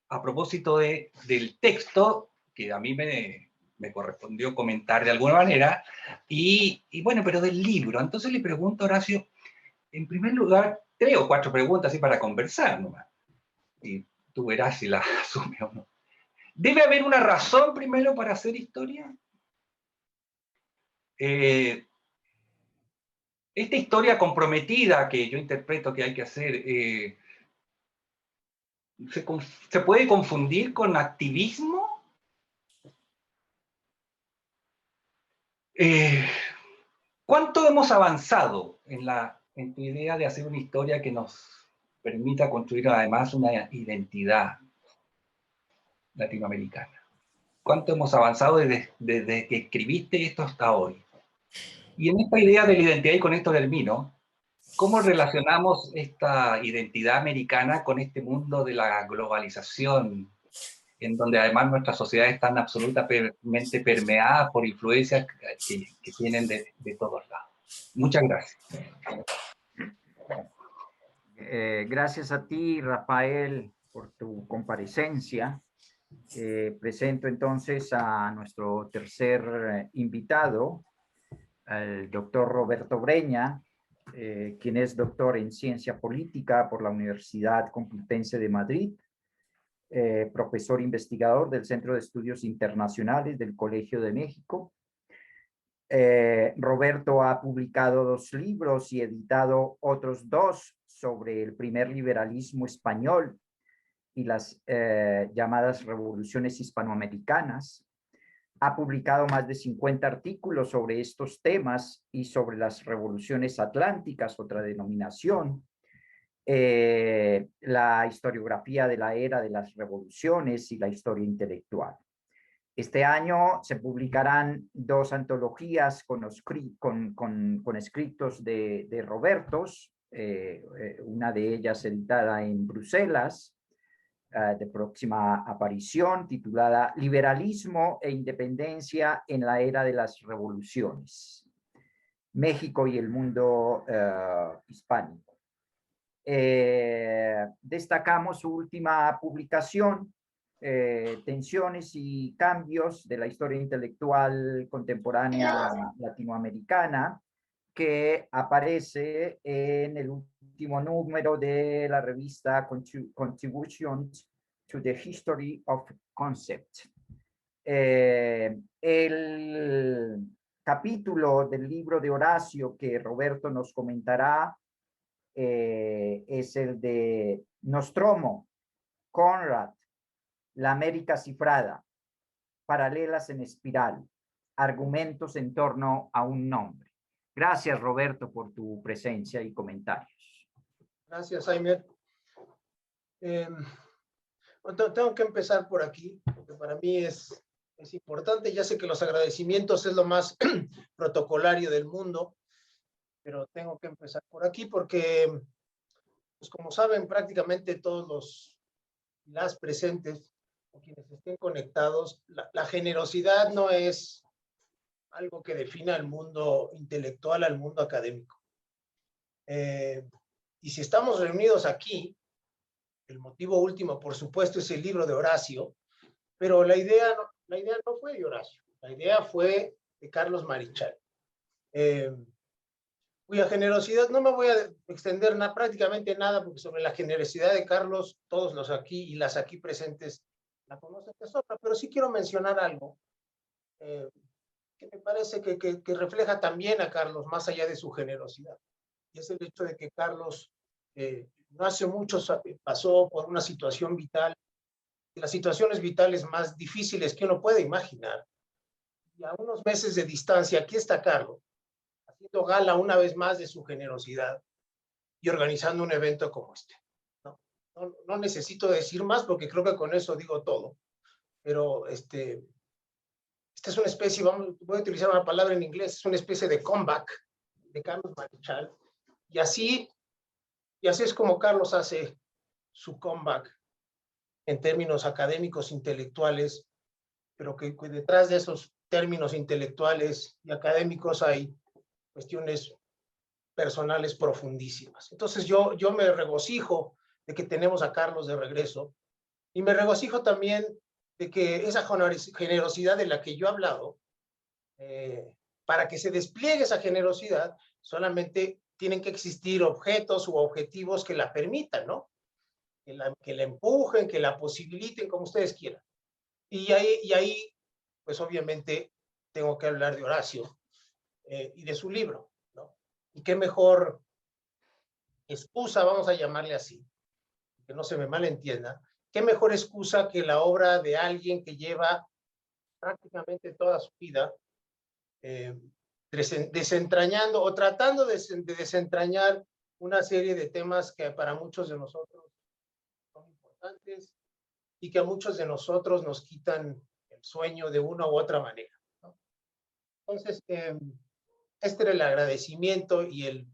a propósito del texto, que a mí me correspondió comentar de alguna manera, y bueno, pero del libro. Entonces le pregunto a Horacio, en primer lugar, 3 o 4 preguntas así para conversar nomás, y tú verás si las asume o no. ¿Debe haber una razón primero para hacer historia? Esta historia comprometida que yo interpreto que hay que hacer, ¿se puede confundir con activismo? ¿Cuánto hemos avanzado en tu idea de hacer una historia que nos permita construir además una identidad latinoamericana? ¿Cuánto hemos avanzado desde que escribiste esto hasta hoy? Y en esta idea de la identidad, y con esto termino, ¿cómo relacionamos esta identidad americana con este mundo de la globalización, en donde además nuestras sociedades están absolutamente permeadas por influencias que vienen de todos lados? Muchas gracias. Gracias a ti, Rafael, por tu comparecencia. Presento entonces a nuestro tercer invitado, al doctor Roberto Breña, quien es doctor en Ciencia Política por la Universidad Complutense de Madrid, profesor investigador del Centro de Estudios Internacionales del Colegio de México. Roberto ha publicado 2 libros y editado otros 2 sobre el primer liberalismo español y las llamadas revoluciones hispanoamericanas. Ha publicado más de 50 artículos sobre estos temas y sobre las revoluciones atlánticas, otra denominación, la historiografía de la era de las revoluciones y la historia intelectual. Este año se publicarán 2 antologías con escritos de Robertos, una de ellas editada en Bruselas, de próxima aparición, titulada Liberalismo e Independencia en la Era de las Revoluciones, México y el Mundo Hispánico. Destacamos su última publicación, Tensiones y Cambios de la Historia Intelectual Contemporánea Latinoamericana, que aparece en el último número de la revista Contributions to the History of Concept. El capítulo del libro de Horacio que Roberto nos comentará es el de Nostromo, Conrad, La América Cifrada, Paralelas en Espiral, Argumentos en torno a un nombre. Gracias, Roberto, por tu presencia y comentarios. Gracias, Jaime. Tengo que empezar por aquí, porque para mí es importante. Ya sé que los agradecimientos es lo más protocolario del mundo, pero tengo que empezar por aquí porque, pues como saben, prácticamente todos las presentes o quienes estén conectados, la generosidad no es algo que defina al mundo intelectual, al mundo académico. Y si estamos reunidos aquí, el motivo último, por supuesto, es el libro de Horacio, pero la idea no fue de Horacio, la idea fue de Carlos Marichal, cuya generosidad, no me voy a extender prácticamente nada, porque sobre la generosidad de Carlos, todos los aquí y las aquí presentes la conocen de sobra, pero sí quiero mencionar algo que me parece que refleja también a Carlos, más allá de su generosidad, y es el hecho de que Carlos no hace mucho pasó por una situación vital, de las situaciones vitales más difíciles que uno puede imaginar, y a unos meses de distancia, aquí está Carlos, haciendo gala una vez más de su generosidad, y organizando un evento como este. No necesito decir más porque creo que con eso digo todo, pero esta es una especie, voy a utilizar una palabra en inglés, es una especie de comeback de Carlos Marichal, y así es como Carlos hace su comeback en términos académicos, intelectuales, pero que detrás de esos términos intelectuales y académicos hay cuestiones personales profundísimas. Entonces yo me regocijo de que tenemos a Carlos de regreso, y me regocijo también de que esa generosidad de la que yo he hablado, para que se despliegue esa generosidad, solamente tienen que existir objetos u objetivos que la permitan, ¿no? Que la empujen, que la posibiliten, como ustedes quieran. Y ahí pues obviamente tengo que hablar de Horacio y de su libro, ¿no? Y qué mejor excusa, vamos a llamarle así, que no se me malentienda, qué mejor excusa que la obra de alguien que lleva prácticamente toda su vida desentrañando o tratando de desentrañar una serie de temas que para muchos de nosotros son importantes y que a muchos de nosotros nos quitan el sueño de una u otra manera, ¿no? Entonces, este era el agradecimiento y el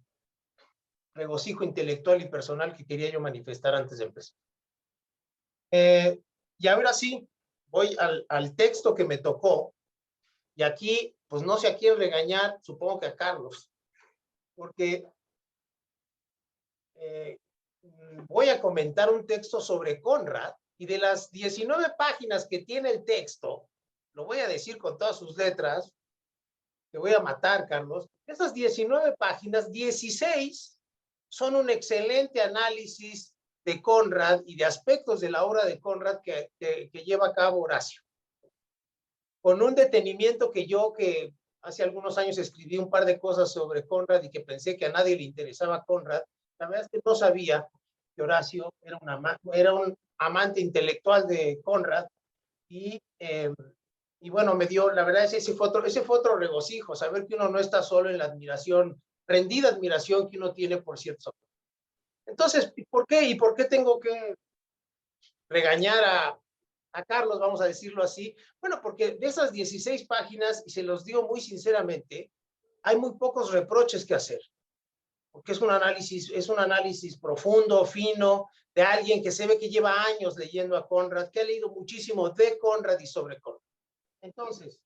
regocijo intelectual y personal que quería yo manifestar antes de empezar. Y ahora sí, voy al texto que me tocó, y aquí, pues no sé a quién regañar, supongo que a Carlos, porque voy a comentar un texto sobre Conrad, y de las 19 páginas que tiene el texto, lo voy a decir con todas sus letras, te voy a matar, Carlos, esas 19 páginas, 16 son un excelente análisis de Conrad y de aspectos de la obra de Conrad que lleva a cabo Horacio. Con un detenimiento que hace algunos años escribí un par de cosas sobre Conrad y que pensé que a nadie le interesaba Conrad, la verdad es que no sabía que Horacio era un amante intelectual de Conrad, y bueno, la verdad es que ese fue otro regocijo, saber que uno no está solo en la admiración, rendida admiración que uno tiene por ciertos autores. Entonces, ¿por qué? ¿Y por qué tengo que regañar a Carlos, vamos a decirlo así? Bueno, porque de esas 16 páginas, y se los digo muy sinceramente, hay muy pocos reproches que hacer, porque es un análisis profundo, fino, de alguien que se ve que lleva años leyendo a Conrad, que ha leído muchísimo de Conrad y sobre Conrad. Entonces,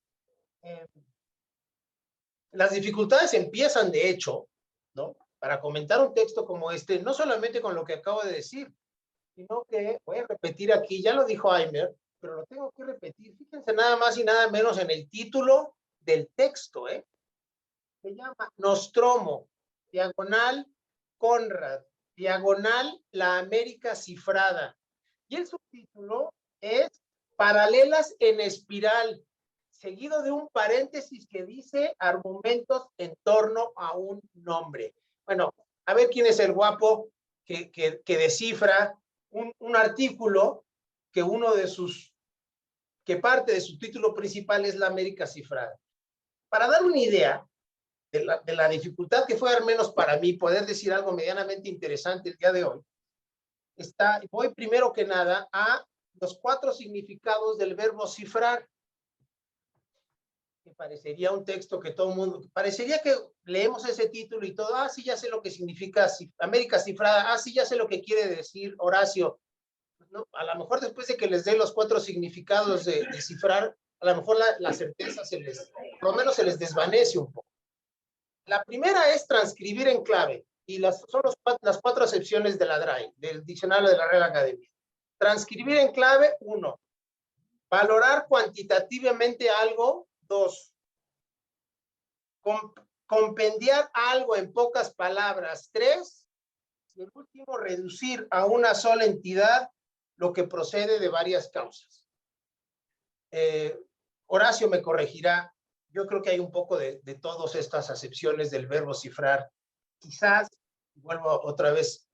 las dificultades empiezan, de hecho, ¿no?, para comentar un texto como este, no solamente con lo que acabo de decir, sino que voy a repetir aquí, ya lo dijo Aimer, pero lo tengo que repetir. Fíjense nada más y nada menos en el título del texto, se llama Nostromo, diagonal Conrad, diagonal la América cifrada. Y el subtítulo es Paralelas en espiral, seguido de un paréntesis que dice argumentos en torno a un nombre. Bueno, a ver quién es el guapo que descifra un artículo que parte de su título principal es la América cifrada. Para dar una idea de la dificultad que fue, al menos para mí, poder decir algo medianamente interesante el día de hoy, voy primero que nada a los 4 significados del verbo cifrar, que parecería un texto que todo el mundo, parecería que leemos ese título y todo, sí, ya sé lo que significa América cifrada, sí, ya sé lo que quiere decir Horacio, ¿no? A lo mejor después de que les dé los 4 significados de cifrar, a lo mejor la certeza por lo menos se les desvanece un poco. La primera es transcribir en clave, y son las 4 acepciones de la DRAE, del diccionario de la Real Academia. Transcribir en clave, 1. Valorar cuantitativamente algo, 2. Compendiar algo en pocas palabras, 3. Y el último, reducir a una sola entidad lo que procede de varias causas. Horacio me corregirá. Yo creo que hay un poco de todas estas acepciones del verbo cifrar. Quizás, vuelvo otra vez,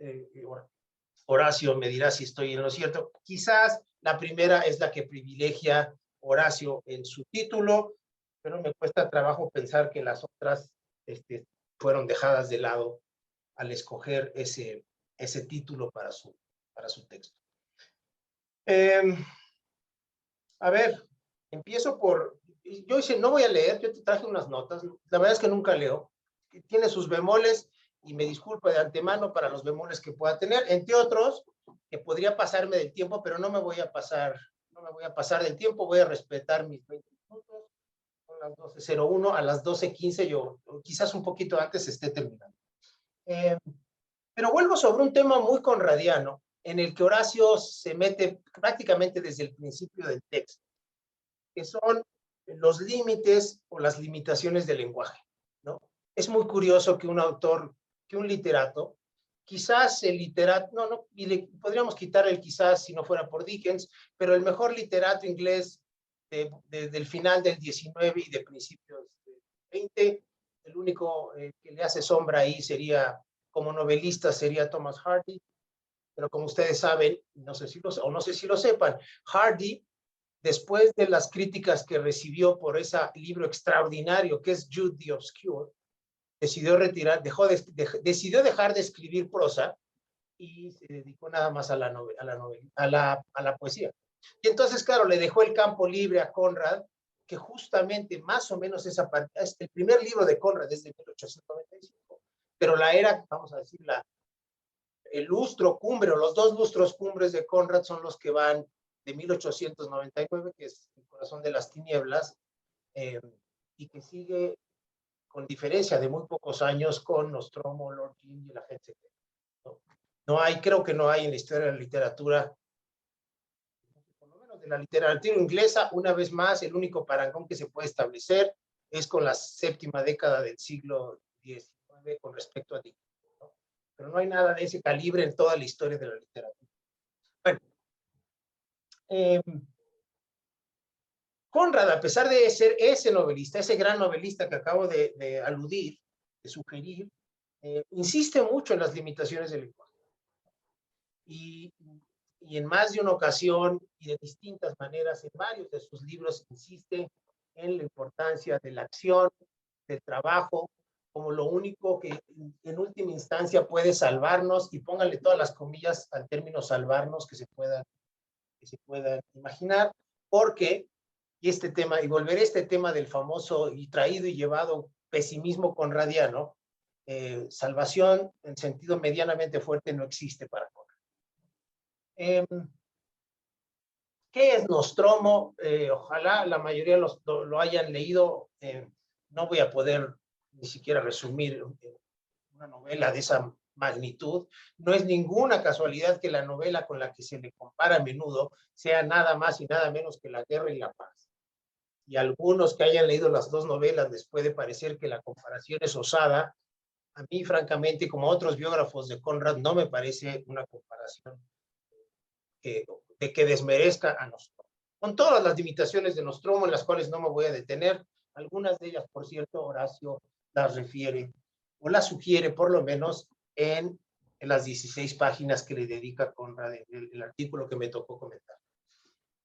Horacio me dirá si estoy en lo cierto, quizás la primera es la que privilegia Horacio en su título, pero me cuesta trabajo pensar que las otras fueron dejadas de lado al escoger ese título para su texto. A ver, empiezo por... Yo hice, no voy a leer, yo te traje unas notas. La verdad es que nunca leo. Tiene sus bemoles y me disculpo de antemano para los bemoles que pueda tener, entre otros, que podría pasarme del tiempo, pero no me voy a pasar del tiempo, voy a respetar mis 20 minutos. Son las 12:01, a las 12:15 yo, quizás un poquito antes esté terminando. Pero vuelvo sobre un tema muy conradiano, en el que Horacio se mete prácticamente desde el principio del texto, que son los límites o las limitaciones del lenguaje, ¿no? Es muy curioso que un autor, que un literato, quizás el literato, y le podríamos quitar el quizás si no fuera por Dickens, pero el mejor literato inglés del final del 19 y de principios del 20, el único que le hace sombra ahí sería, como novelista, sería Thomas Hardy, pero como ustedes saben, no sé si lo sepan, Hardy, después de las críticas que recibió por ese libro extraordinario que es Jude the Obscure, decidió dejar de escribir prosa y se dedicó nada más a la poesía. Y entonces, claro, le dejó el campo libre a Conrad, que justamente más o menos esa parte, es el primer libro de Conrad es de 1895, pero la era, vamos a decir, el lustro cumbre o los dos lustros cumbres de Conrad son los que van de 1899, que es El corazón de las tinieblas, y que sigue con diferencia de muy pocos años con Nostromo, Lord Jim y el agente secreto. Creo que no hay en la historia de la literatura, por lo menos de la literatura inglesa, una vez más, el único parangón que se puede establecer es con la séptima década del siglo XIX con respecto a Dickens, ¿no? Pero no hay nada de ese calibre en toda la historia de la literatura. Bueno, Conrad, a pesar de ser ese novelista, ese gran novelista que acabo de aludir, de sugerir, insiste mucho en las limitaciones del lenguaje. Y en más de una ocasión y de distintas maneras, en varios de sus libros, insiste en la importancia de la acción, del trabajo, como lo único que en última instancia puede salvarnos, y pónganle todas las comillas al término salvarnos que se puedan imaginar, porque, y volveré a este tema del famoso y traído y llevado pesimismo conradiano, salvación en sentido medianamente fuerte no existe para Conrad. ¿Qué es Nostromo? Ojalá la mayoría lo hayan leído. No voy a poder ni siquiera resumir una novela de esa magnitud. No es ninguna casualidad que la novela con la que se le compara a menudo sea nada más y nada menos que La Guerra y la Paz. Y algunos que hayan leído las dos novelas les puede parecer que la comparación es osada. A mí, francamente, como a otros biógrafos de Conrad, no me parece una comparación de que desmerezca a Nostromo. Con todas las limitaciones de Nostromo, en las cuales no me voy a detener, algunas de ellas, por cierto, Horacio las refiere, o las sugiere por lo menos en las 16 páginas que le dedica Conrad, el artículo que me tocó comentar.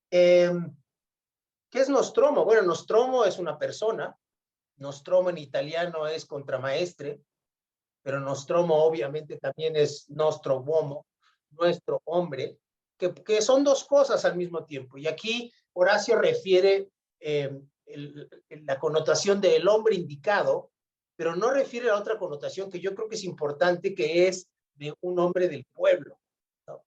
¿Qué es Nostromo? Bueno, Nostromo es una persona. Nostromo en italiano es contramaestre, pero Nostromo obviamente también es nostro uomo, nuestro hombre, que son dos cosas al mismo tiempo. Y aquí Horacio refiere la connotación del hombre indicado, pero no refiere a otra connotación que yo creo que es importante, que es de un hombre del pueblo, ¿no?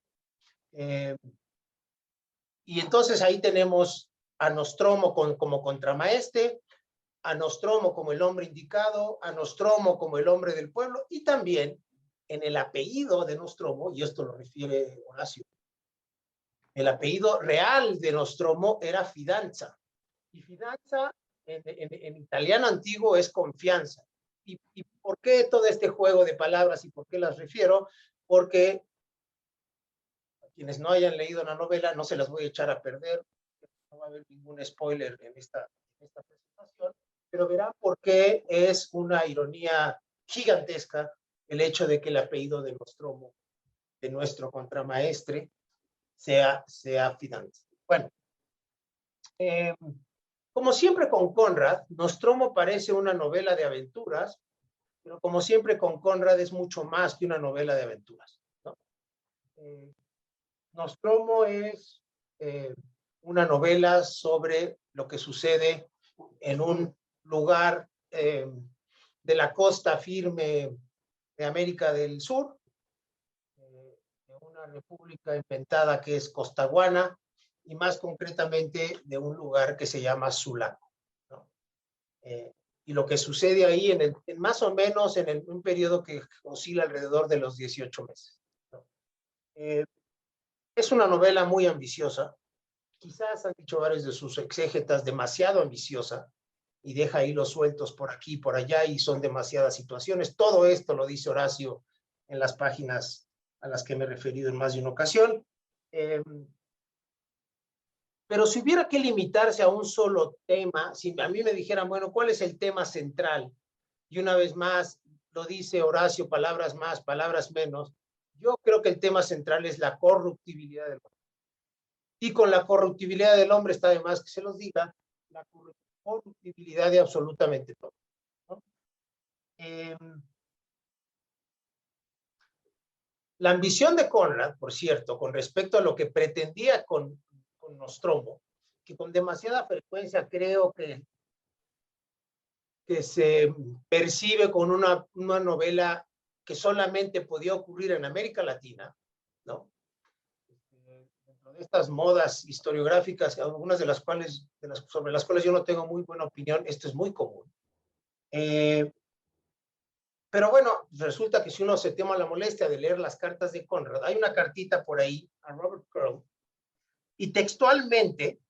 Y entonces ahí tenemos a Nostromo como contramaestre, a Nostromo como el hombre indicado, a Nostromo como el hombre del pueblo, y también en el apellido de Nostromo, y esto lo refiere Horacio, el apellido real de Nostromo era Fidanza, y Fidanza en italiano antiguo es confianza. ¿Y por qué todo este juego de palabras y por qué las refiero? Porque quienes no hayan leído la novela, no se las voy a echar a perder, no va a haber ningún spoiler en esta presentación, pero verán por qué es una ironía gigantesca el hecho de que el apellido de Nostromo, de nuestro contramaestre, sea Fidanza. Bueno, como siempre con Conrad, Nostromo parece una novela de aventuras, pero como siempre con Conrad es mucho más que una novela de aventuras, ¿no? Nostromo es una novela sobre lo que sucede en un lugar de la costa firme de América del Sur, de una república inventada que es Costaguana, y más concretamente de un lugar que se llama Sulaco, ¿no? Y lo que sucede ahí en más o menos en un periodo que oscila alrededor de los 18 meses, ¿no? Es una novela muy ambiciosa, quizás han dicho varios de sus exégetas, demasiado ambiciosa, y deja hilos sueltos por aquí y por allá, y son demasiadas situaciones. Todo esto lo dice Horacio en las páginas a las que me he referido en más de una ocasión. Pero si hubiera que limitarse a un solo tema, si a mí me dijeran, bueno, ¿cuál es el tema central? Y una vez más, lo dice Horacio, palabras más, palabras menos, yo creo que el tema central es la corruptibilidad del hombre. Y con la corruptibilidad del hombre está de más que se los diga, la corruptibilidad de absolutamente todo, ¿no? La ambición de Conrad, por cierto, con respecto a lo que pretendía con Nostromo, que con demasiada frecuencia creo que se percibe con una novela que solamente podía ocurrir en América Latina, ¿no? Dentro de estas modas historiográficas, algunas de las cuales, sobre las cuales yo no tengo muy buena opinión, esto es muy común. Pero bueno, resulta que si uno se toma la molestia de leer las cartas de Conrad, hay una cartita por ahí a Robert Curl, y textualmente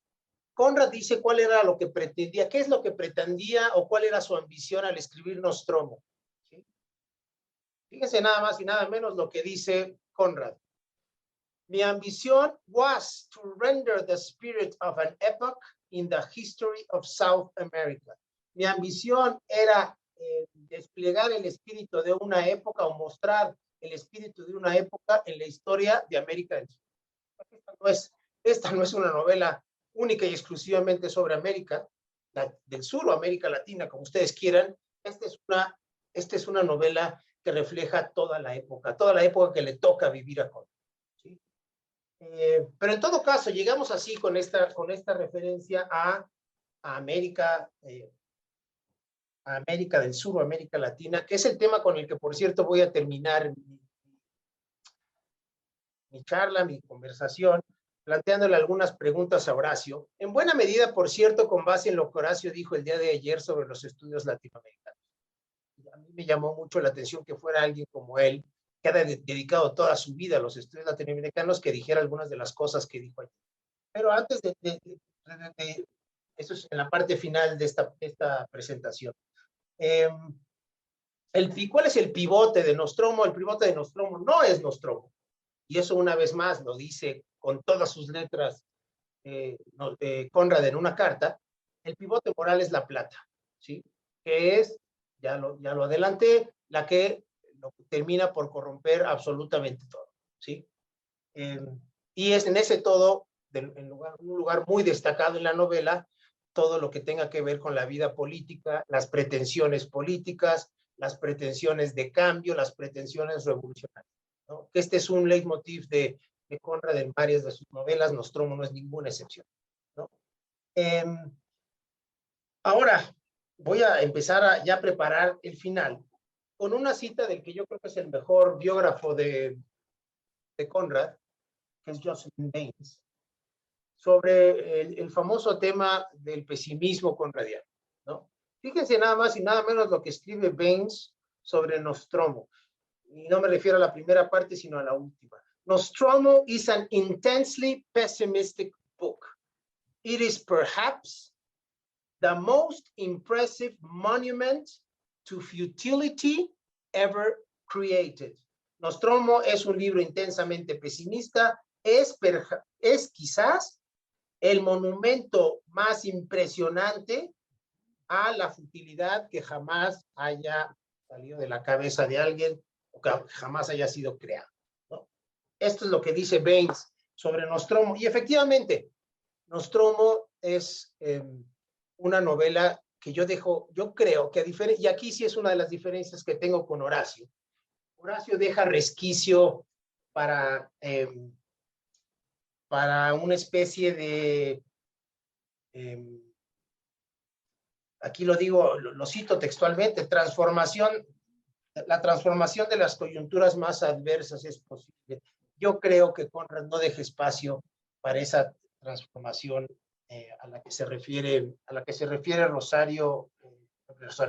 Conrad dice cuál era lo que pretendía, qué es lo que pretendía o cuál era su ambición al escribir Nostromo, ¿sí? Fíjense nada más y nada menos lo que dice Conrad. Mi ambición was to render the spirit of an epoch in the history of South America. Mi ambición era desplegar el espíritu de una época o mostrar el espíritu de una época en la historia de América del Sur. Esta no es una novela única y exclusivamente sobre América del Sur o América Latina, como ustedes quieran. Esta es una novela que refleja toda la época que le toca vivir a Conrad, ¿sí? Pero en todo caso, llegamos así con esta referencia a América, a América del Sur o América Latina, que es el tema con el que, por cierto, voy a terminar mi charla, mi conversación, planteándole algunas preguntas a Horacio, en buena medida, por cierto, con base en lo que Horacio dijo el día de ayer sobre los estudios latinoamericanos. A mí me llamó mucho la atención que fuera alguien como él, que ha dedicado toda su vida a los estudios latinoamericanos, que dijera algunas de las cosas que dijo ayer. Pero antes eso es en la parte final de esta presentación. ¿Cuál es el pivote de Nostromo? El pivote de Nostromo no es Nostromo. Y eso una vez más lo dice con todas sus letras Conrad en una carta. El pivote moral es la plata, ¿sí? Que es, ya lo adelanté, la que lo termina por corromper absolutamente todo, ¿sí? Y es en ese todo, un lugar muy destacado en la novela, todo lo que tenga que ver con la vida política, las pretensiones políticas, las pretensiones de cambio, las pretensiones revolucionarias, ¿no? Este es un leitmotiv de Conrad en varias de sus novelas. Nostromo no es ninguna excepción, ¿no? Ahora voy a empezar a ya preparar el final con una cita del que yo creo que es el mejor biógrafo de Conrad, que es Jocelyn Baines, sobre el famoso tema del pesimismo conradiano, ¿no? Fíjense nada más y nada menos lo que escribe Baines sobre Nostromo. Y no me refiero a la primera parte, sino a la última. Nostromo is an intensely pessimistic book. It is perhaps the most impressive monument to futility ever created. Nostromo es un libro intensamente pesimista, es quizás el monumento más impresionante a la futilidad que jamás haya salido de la cabeza de alguien o que jamás haya sido creado, ¿no? Esto es lo que dice Baines sobre Nostromo. Y efectivamente, Nostromo es una novela que yo creo que y aquí sí es una de las diferencias que tengo con Horacio. Horacio deja resquicio para una especie de, aquí lo digo, lo cito textualmente, la transformación de las coyunturas más adversas es posible. Yo creo que Conrad no deja espacio para esa transformación a la que se refiere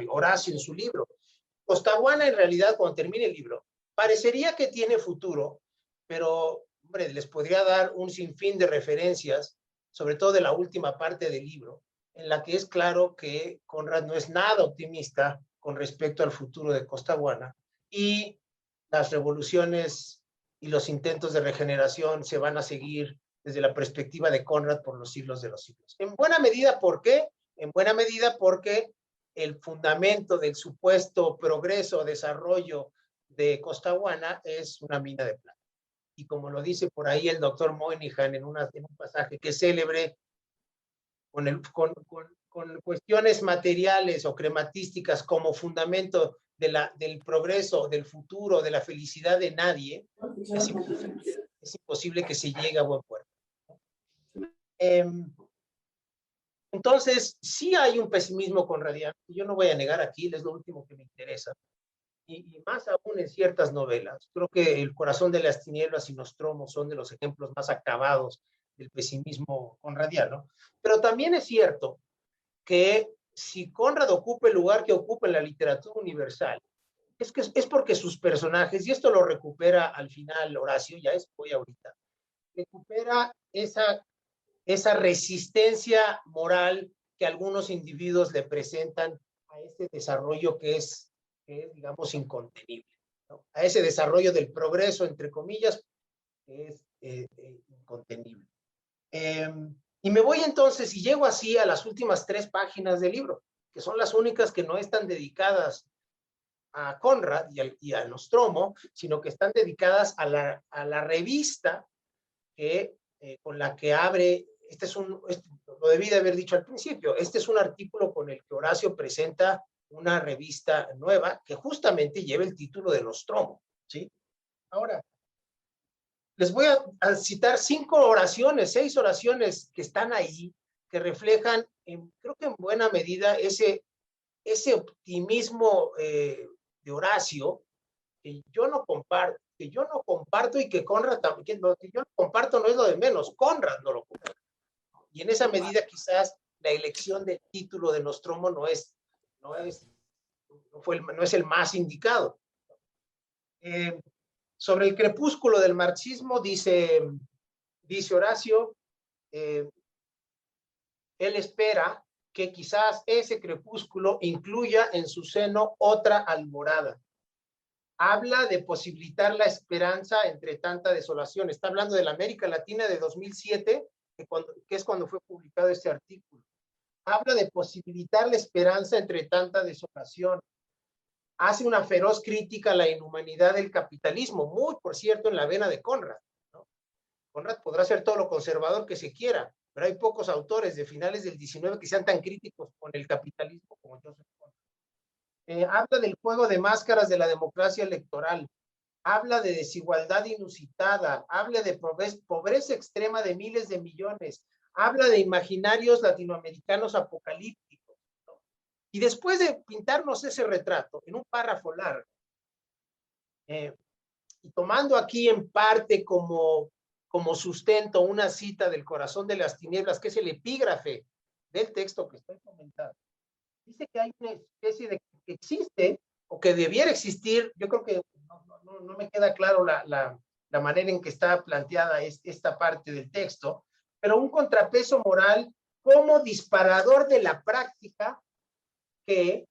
Horacio en su libro. Costaguana, en realidad, cuando termine el libro, parecería que tiene futuro, pero, hombre, les podría dar un sinfín de referencias, sobre todo de la última parte del libro, en la que es claro que Conrad no es nada optimista con respecto al futuro de Costaguana, y las revoluciones y los intentos de regeneración se van a seguir desde la perspectiva de Conrad por los siglos de los siglos. En buena medida, ¿por qué? En buena medida porque el fundamento del supuesto progreso o desarrollo de Costaguana es una mina de plata. Y como lo dice por ahí el doctor Moynihan en un pasaje que es célebre, con cuestiones materiales o crematísticas como fundamento del progreso, del futuro, de la felicidad de nadie, es imposible que se llegue a buen puerto. Entonces, sí hay un pesimismo conradiano, y yo no voy a negar aquí, es lo último que me interesa, y más aún en ciertas novelas. Creo que El corazón de las tinieblas y Nostromo son de los ejemplos más acabados del pesimismo conradiano, pero también es cierto que si Conrad ocupa el lugar que ocupa en la literatura universal, es porque sus personajes, y esto lo recupera al final Horacio, ya voy ahorita, recupera esa resistencia moral que algunos individuos le presentan a ese desarrollo que es digamos, incontenible, ¿no? A ese desarrollo del progreso, entre comillas, que es incontenible. Y me voy entonces, y llego así a las últimas 3 páginas del libro, que son las únicas que no están dedicadas a Conrad y a Nostromo, sino que están dedicadas a la revista con la que abre. Lo debí de haber dicho al principio, este es un artículo con el que Horacio presenta una revista nueva que justamente lleva el título de Nostromo, ¿sí? Ahora, les voy a citar 6 oraciones que están ahí, que reflejan, creo que en buena medida, ese optimismo de Horacio, que yo no comparto y que Conrad también, lo que yo no comparto no es lo de menos, Conrad no lo comparto. Y en esa medida quizás la elección del título de Nostromo no es el más indicado. Sobre el crepúsculo del marxismo dice Horacio, él espera que quizás ese crepúsculo incluya en su seno otra alborada. Habla de posibilitar la esperanza entre tanta desolación. Está hablando de la América Latina de 2007, que es cuando fue publicado este artículo. Habla de posibilitar la esperanza entre tanta desolación. Hace una feroz crítica a la inhumanidad del capitalismo, muy, por cierto, en la vena de Conrad, ¿no? Conrad podrá ser todo lo conservador que se quiera, pero hay pocos autores de finales del 19 que sean tan críticos con el capitalismo como Joseph Conrad. Habla del juego de máscaras de la democracia electoral, habla de desigualdad inusitada, habla de pobreza extrema de miles de millones, habla de imaginarios latinoamericanos apocalípticos, ¿no? Y después de pintarnos ese retrato en un párrafo largo, y tomando aquí en parte como sustento una cita del Corazón de las Tinieblas, que es el epígrafe del texto que estoy comentando, dice que hay una especie de que existe o que debiera existir. Yo creo que no me queda claro la manera en que está planteada esta parte del texto, pero un contrapeso moral como disparador de la práctica que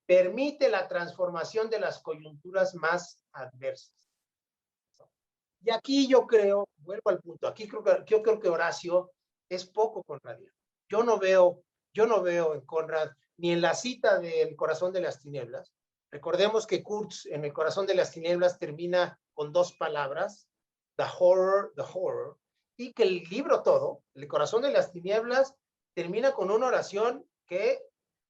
permite la transformación de las coyunturas más adversas. Y aquí yo creo, vuelvo al punto, aquí yo creo que Horacio es poco conradiano. Yo no veo en Conrad, ni en la cita del Corazón de las Tinieblas. Recordemos que Kurtz en El Corazón de las Tinieblas termina con 2 palabras, the horror, y que el libro todo, El Corazón de las Tinieblas, termina con una oración que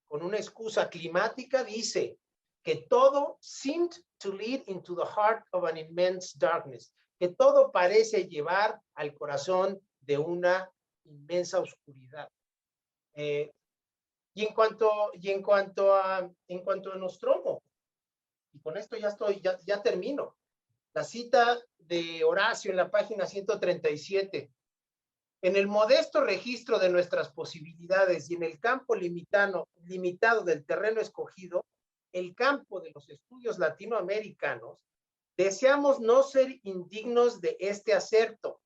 con una excusa climática dice que todo seemed to lead into the heart of an immense darkness, que todo parece llevar al corazón de una inmensa oscuridad. Y en cuanto a Nostromo, y con esto ya termino, la cita de Horacio en la página 137, en el modesto registro de nuestras posibilidades y en el campo limitado del terreno escogido, el campo de los estudios latinoamericanos, deseamos no ser indignos de este acerto,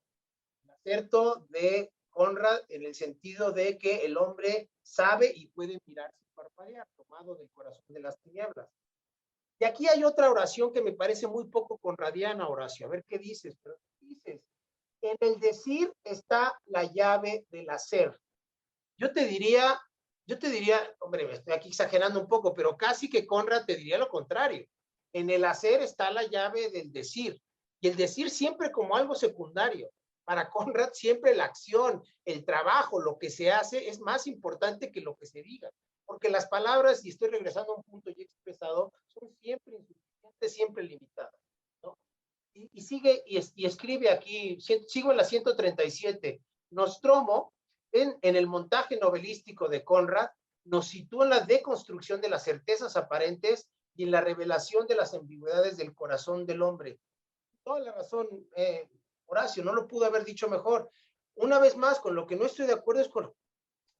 el acerto de Conrad en el sentido de que el hombre sabe y puede mirar sin parpadear, tomado del corazón de las tinieblas. Y aquí hay otra oración que me parece muy poco conradiana, Horacio. A ver qué dices. Pero dices, en el decir está la llave del hacer. Yo te diría, hombre, me estoy aquí exagerando un poco, pero casi que Conrad te diría lo contrario. En el hacer está la llave del decir. Y el decir siempre como algo secundario. Para Conrad siempre la acción, el trabajo, lo que se hace es más importante que lo que se diga. Porque las palabras, y estoy regresando a un punto ya expresado, son siempre insuficientes, siempre limitadas, ¿no? Y sigue, y escribe aquí, sigo en la 137, Nostromo, en el montaje novelístico de Conrad, nos sitúa en la deconstrucción de las certezas aparentes y en la revelación de las ambigüedades del corazón del hombre. Toda la razón, Horacio, no lo pudo haber dicho mejor. Una vez más, con lo que no estoy de acuerdo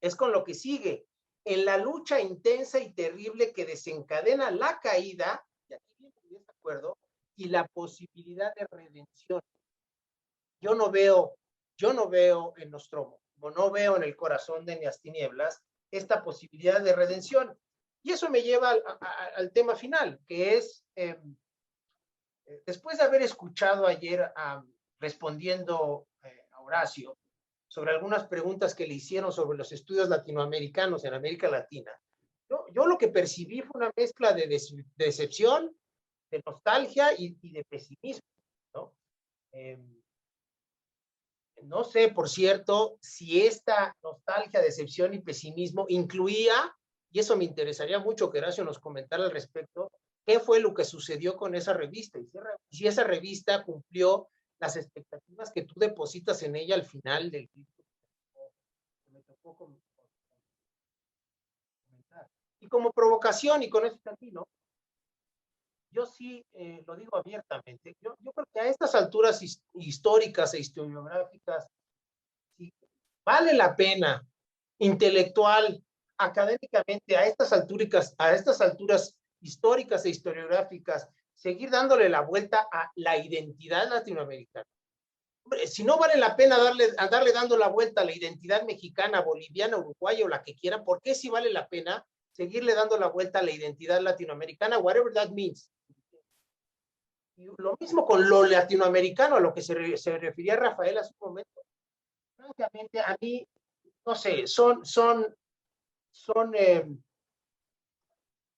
es con lo que sigue. En la lucha intensa y terrible que desencadena la caída, y aquí bien estoy de acuerdo, y la posibilidad de redención. Yo no veo en Nostromo, como no veo en el corazón de las tinieblas, esta posibilidad de redención. Y eso me lleva al tema final, que es, después de haber escuchado ayer respondiendo a Horacio sobre algunas preguntas que le hicieron sobre los estudios latinoamericanos en América Latina, yo lo que percibí fue una mezcla de decepción, de nostalgia y de pesimismo, ¿no? No sé, por cierto, si esta nostalgia, decepción y pesimismo incluía, y eso me interesaría mucho que Horacio nos comentara al respecto, qué fue lo que sucedió con esa revista, y si esa revista cumplió las expectativas que tú depositas en ella al final del libro que me tocó comentar. Y como provocación, y con esto termino, yo sí lo digo abiertamente, yo creo que a estas alturas históricas e historiográficas, sí, vale la pena intelectual, académicamente, a estas alturas históricas e historiográficas, seguir dándole la vuelta a la identidad latinoamericana. Hombre, si no vale la pena darle dando la vuelta a la identidad mexicana, boliviana, uruguaya o la que quieran, ¿por qué sí vale la pena seguirle dando la vuelta a la identidad latinoamericana, whatever that means? Y lo mismo con lo latinoamericano, a lo que se refería Rafael hace un momento. Francamente, a mí, no sé,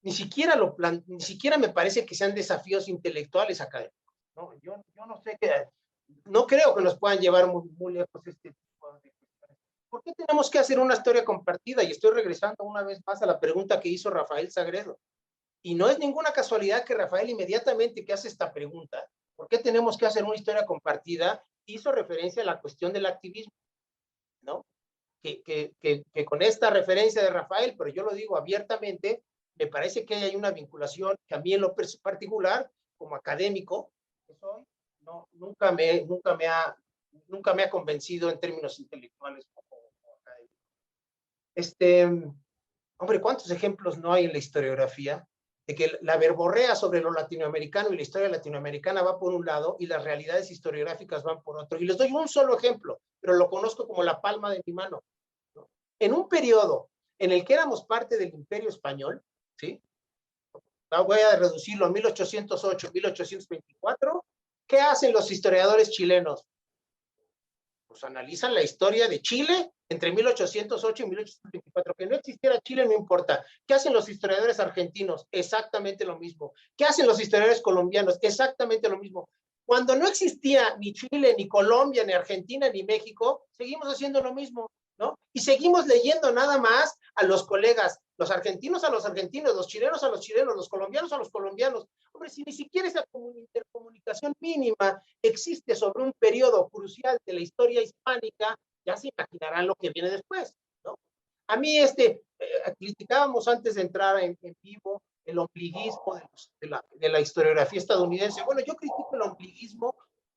ni siquiera me parece que sean desafíos intelectuales académicos, ¿no? Yo no sé no creo que nos puedan llevar muy lejos este tipo de cuestiones. ¿Por qué tenemos que hacer una historia compartida? Y estoy regresando una vez más a la pregunta que hizo Rafael Sagredo. Y no es ninguna casualidad que Rafael, inmediatamente que hace esta pregunta, ¿por qué tenemos que hacer una historia compartida? Hizo referencia a la cuestión del activismo, ¿no? Que con esta referencia de Rafael, pero yo lo digo abiertamente, me parece que hay una vinculación que a mí en lo particular, como académico que soy, nunca me ha convencido en términos intelectuales como académico. Hombre, ¿cuántos ejemplos no hay en la historiografía de que la verborrea sobre lo latinoamericano y la historia latinoamericana va por un lado y las realidades historiográficas van por otro? Y les doy un solo ejemplo, pero lo conozco como la palma de mi mano, ¿no? En un periodo en el que éramos parte del Imperio Español, ¿sí? Voy a reducirlo a 1808, 1824. ¿Qué hacen los historiadores chilenos? Pues analizan la historia de Chile entre 1808 y 1824. Que no existiera Chile no importa. ¿Qué hacen los historiadores argentinos? Exactamente lo mismo. ¿Qué hacen los historiadores colombianos? Exactamente lo mismo. Cuando no existía ni Chile, ni Colombia, ni Argentina, ni México, seguimos haciendo lo mismo. ¿no? Y seguimos leyendo nada más a los colegas, los argentinos a los argentinos, los chilenos a los chilenos, los colombianos a los colombianos. Hombre, si ni siquiera esa intercomunicación mínima existe sobre un periodo crucial de la historia hispánica, ya se imaginarán lo que viene después, ¿no? A mí criticábamos antes de entrar en vivo el ombliguismo de la historiografía estadounidense. Bueno, yo critico el ombliguismo,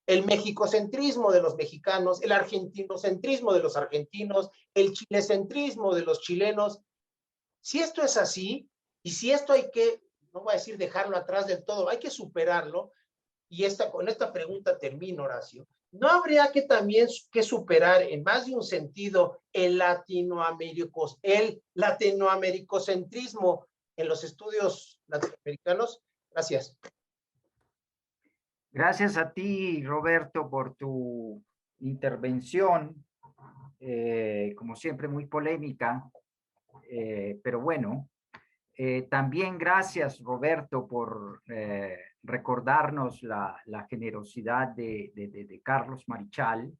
el mexicocentrismo de los mexicanos, el argentinocentrismo de los argentinos, el chilecentrismo de los chilenos. Si esto es así, y si esto hay que, no voy a decir dejarlo atrás del todo, hay que superarlo, y con esta pregunta termino, Horacio, ¿no habría que también que superar en más de un sentido el latinoamericocentrismo en los estudios latinoamericanos? Gracias. Gracias a ti, Roberto, por tu intervención, como siempre muy polémica, pero bueno. También gracias, Roberto, por recordarnos la generosidad de Carlos Marichal.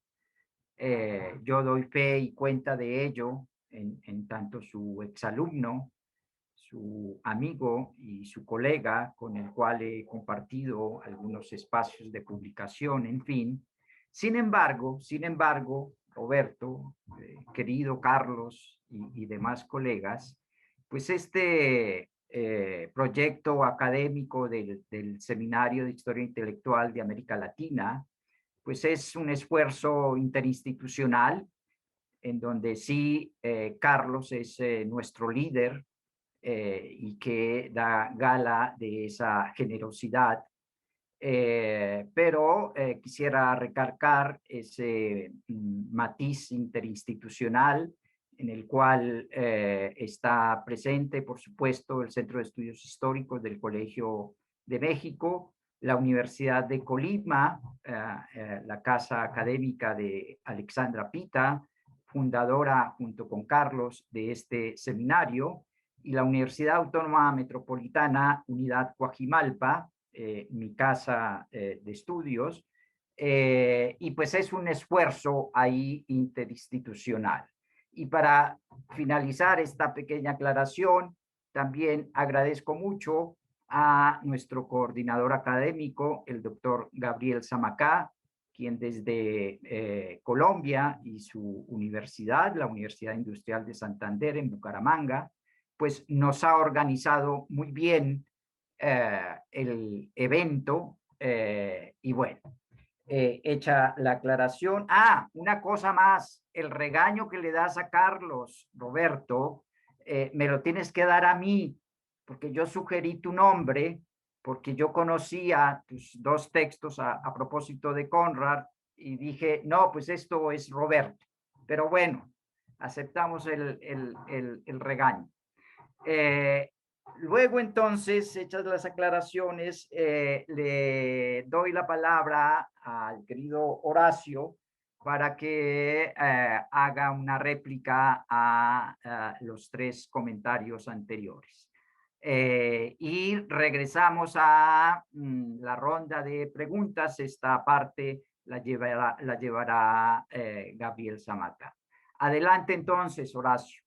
Yo doy fe y cuenta de ello en tanto su exalumno, su amigo y su colega con el cual he compartido algunos espacios de publicación, en fin. Sin embargo, Roberto, querido Carlos y demás colegas, pues este proyecto académico del Seminario de Historia Intelectual de América Latina, pues es un esfuerzo interinstitucional en donde sí Carlos es nuestro líder y que da gala de esa generosidad. Pero quisiera recalcar ese matiz interinstitucional en el cual está presente, por supuesto, el Centro de Estudios Históricos del Colegio de México, la Universidad de Colima, la Casa Académica de Alexandra Pita, fundadora junto con Carlos de este seminario, y la Universidad Autónoma Metropolitana Unidad Coajimalpa, mi casa de estudios, y pues es un esfuerzo ahí interinstitucional. Y para finalizar esta pequeña aclaración, también agradezco mucho a nuestro coordinador académico, el doctor Gabriel Zamacá, quien desde Colombia y su universidad, la Universidad Industrial de Santander en Bucaramanga, pues nos ha organizado muy bien el evento y bueno, hecha la aclaración. Una cosa más, el regaño que le das a Carlos, Roberto, me lo tienes que dar a mí, porque yo sugerí tu nombre, porque yo conocía tus dos textos a propósito de Conrad y dije, no, pues esto es Roberto. Pero bueno, aceptamos el regaño. Luego entonces, hechas las aclaraciones, le doy la palabra al querido Horacio para que haga una réplica a los tres comentarios anteriores. Y regresamos a la ronda de preguntas. Esta parte la llevará Gabriel Zamacá. Adelante entonces, Horacio.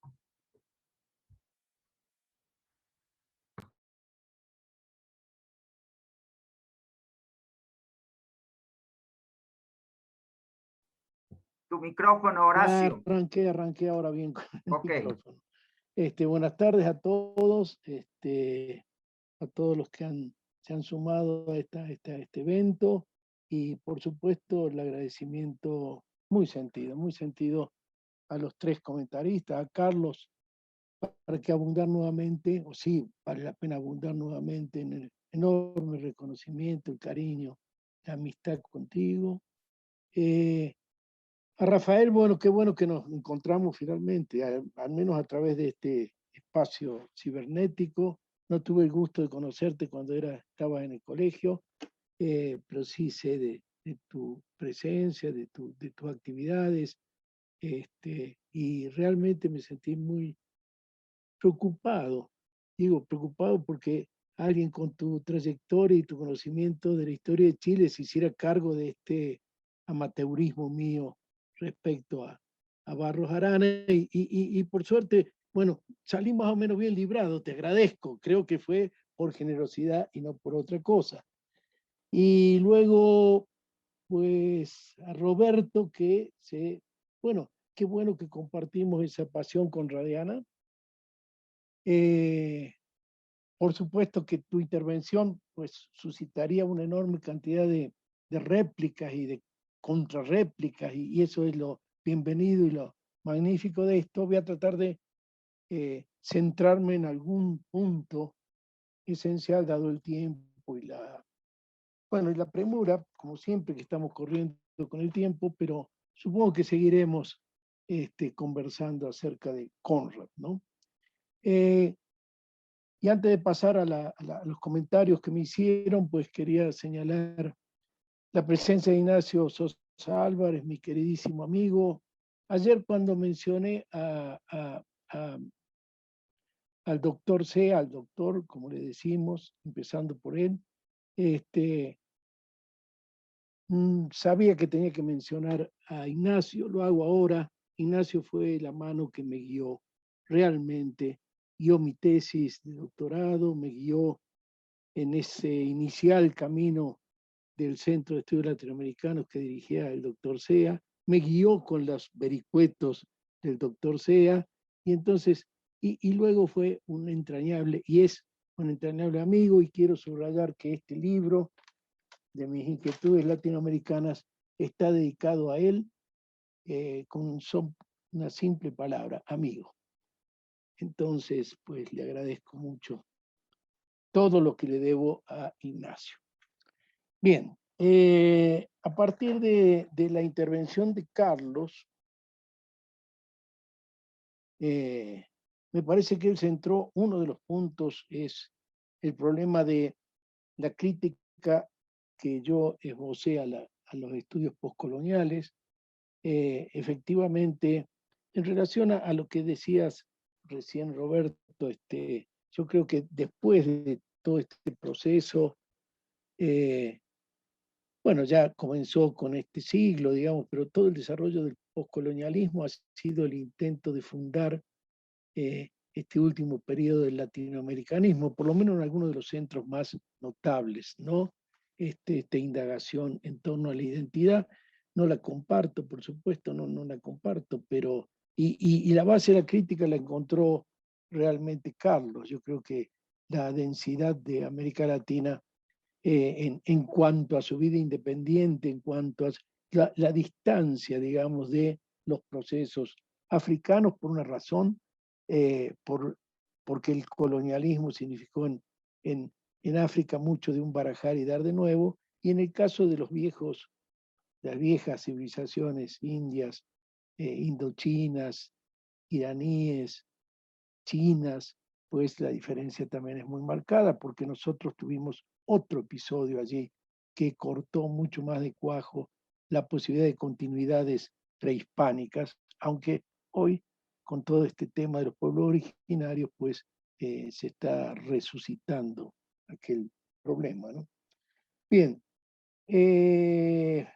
Tu micrófono, Horacio. Arranqué ahora bien con el micrófono. Buenas tardes a todos, a todos los que se han sumado a este evento, y por supuesto el agradecimiento muy sentido a los tres comentaristas, a Carlos, para que abundar nuevamente, o sí, vale la pena abundar nuevamente en el enorme reconocimiento, el cariño, la amistad contigo. A Rafael, qué bueno que nos encontramos finalmente, al menos a través de este espacio cibernético. No tuve el gusto de conocerte cuando estabas en el colegio, pero sí sé de tu presencia, de tus actividades, y realmente me sentí muy preocupado. Digo preocupado porque alguien con tu trayectoria y tu conocimiento de la historia de Chile se hiciera cargo de este amateurismo mío respecto a a Barros Arana y por suerte, bueno, salí más o menos bien librado, te agradezco, creo que fue por generosidad y no por otra cosa. Y luego, pues a Roberto, bueno, qué bueno que compartimos esa pasión con Radiana. Por supuesto que tu intervención pues suscitaría una enorme cantidad de réplicas y de contrarréplicas y eso es lo bienvenido y lo magnífico de esto. Voy a tratar de centrarme en algún punto esencial dado el tiempo y la premura, como siempre que estamos corriendo con el tiempo, pero supongo que seguiremos conversando acerca de Conrad, ¿no? Y antes de pasar a los comentarios que me hicieron, pues quería señalar la presencia de Ignacio Sosa Álvarez, mi queridísimo amigo. Ayer cuando mencioné al doctor C, al doctor, como le decimos, empezando por él, sabía que tenía que mencionar a Ignacio, lo hago ahora. Ignacio fue la mano que me guió realmente, guió mi tesis de doctorado, me guió en ese inicial camino del Centro de Estudios Latinoamericanos que dirigía el doctor Sea, me guió con los vericuetos del doctor Sea, y entonces, y luego fue un entrañable, y es un entrañable amigo, y quiero subrayar que este libro de mis inquietudes latinoamericanas está dedicado a él con una simple palabra, amigo. Entonces, pues le agradezco mucho todo lo que le debo a Ignacio. Bien, a partir de la intervención de Carlos, me parece que él centró uno de los puntos, es el problema de la crítica que yo esbocé a los estudios postcoloniales. Efectivamente, en relación a lo que decías recién, Roberto, yo creo que después de todo este proceso, bueno, ya comenzó con este siglo, digamos, pero todo el desarrollo del postcolonialismo ha sido el intento de fundar este último periodo del latinoamericanismo, por lo menos en algunos de los centros más notables, ¿no? Esta indagación en torno a la identidad, no la comparto, por supuesto, no la comparto, pero, y la base de la crítica la encontró realmente Carlos. Yo creo que la densidad de América Latina en cuanto a su vida independiente, en cuanto a la distancia, digamos, de los procesos africanos por una razón, porque el colonialismo significó en África mucho de un barajar y dar de nuevo, y en el caso de las viejas civilizaciones indias, indochinas, iraníes, chinas, pues la diferencia también es muy marcada porque nosotros tuvimos otro episodio allí que cortó mucho más de cuajo la posibilidad de continuidades prehispánicas, aunque hoy con todo este tema de los pueblos originarios, pues se está resucitando aquel problema, ¿no? Bien, ¿qué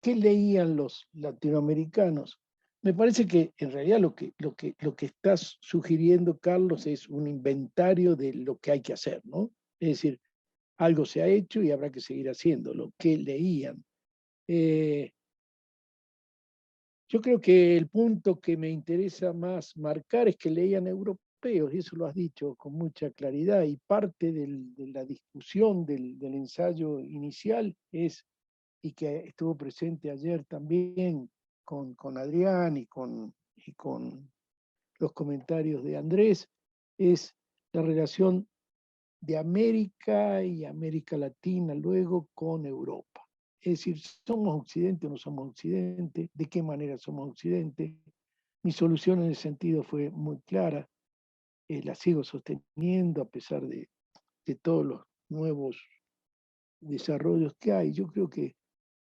leían los latinoamericanos? Me parece que en realidad lo que estás sugiriendo, Carlos, es un inventario de lo que hay que hacer, ¿no? Es decir, algo se ha hecho y habrá que seguir haciéndolo. ¿Qué leían? Yo creo que el punto que me interesa más marcar es que leían europeos, y eso lo has dicho con mucha claridad, y parte de la discusión del ensayo inicial es, y que estuvo presente ayer también con Adrián y con los comentarios de Andrés, es la relación de América y América Latina luego con Europa. Es decir, ¿somos Occidente o no somos Occidente? ¿De qué manera somos Occidente? Mi solución en ese sentido fue muy clara, la sigo sosteniendo a pesar de todos los nuevos desarrollos que hay. Yo creo que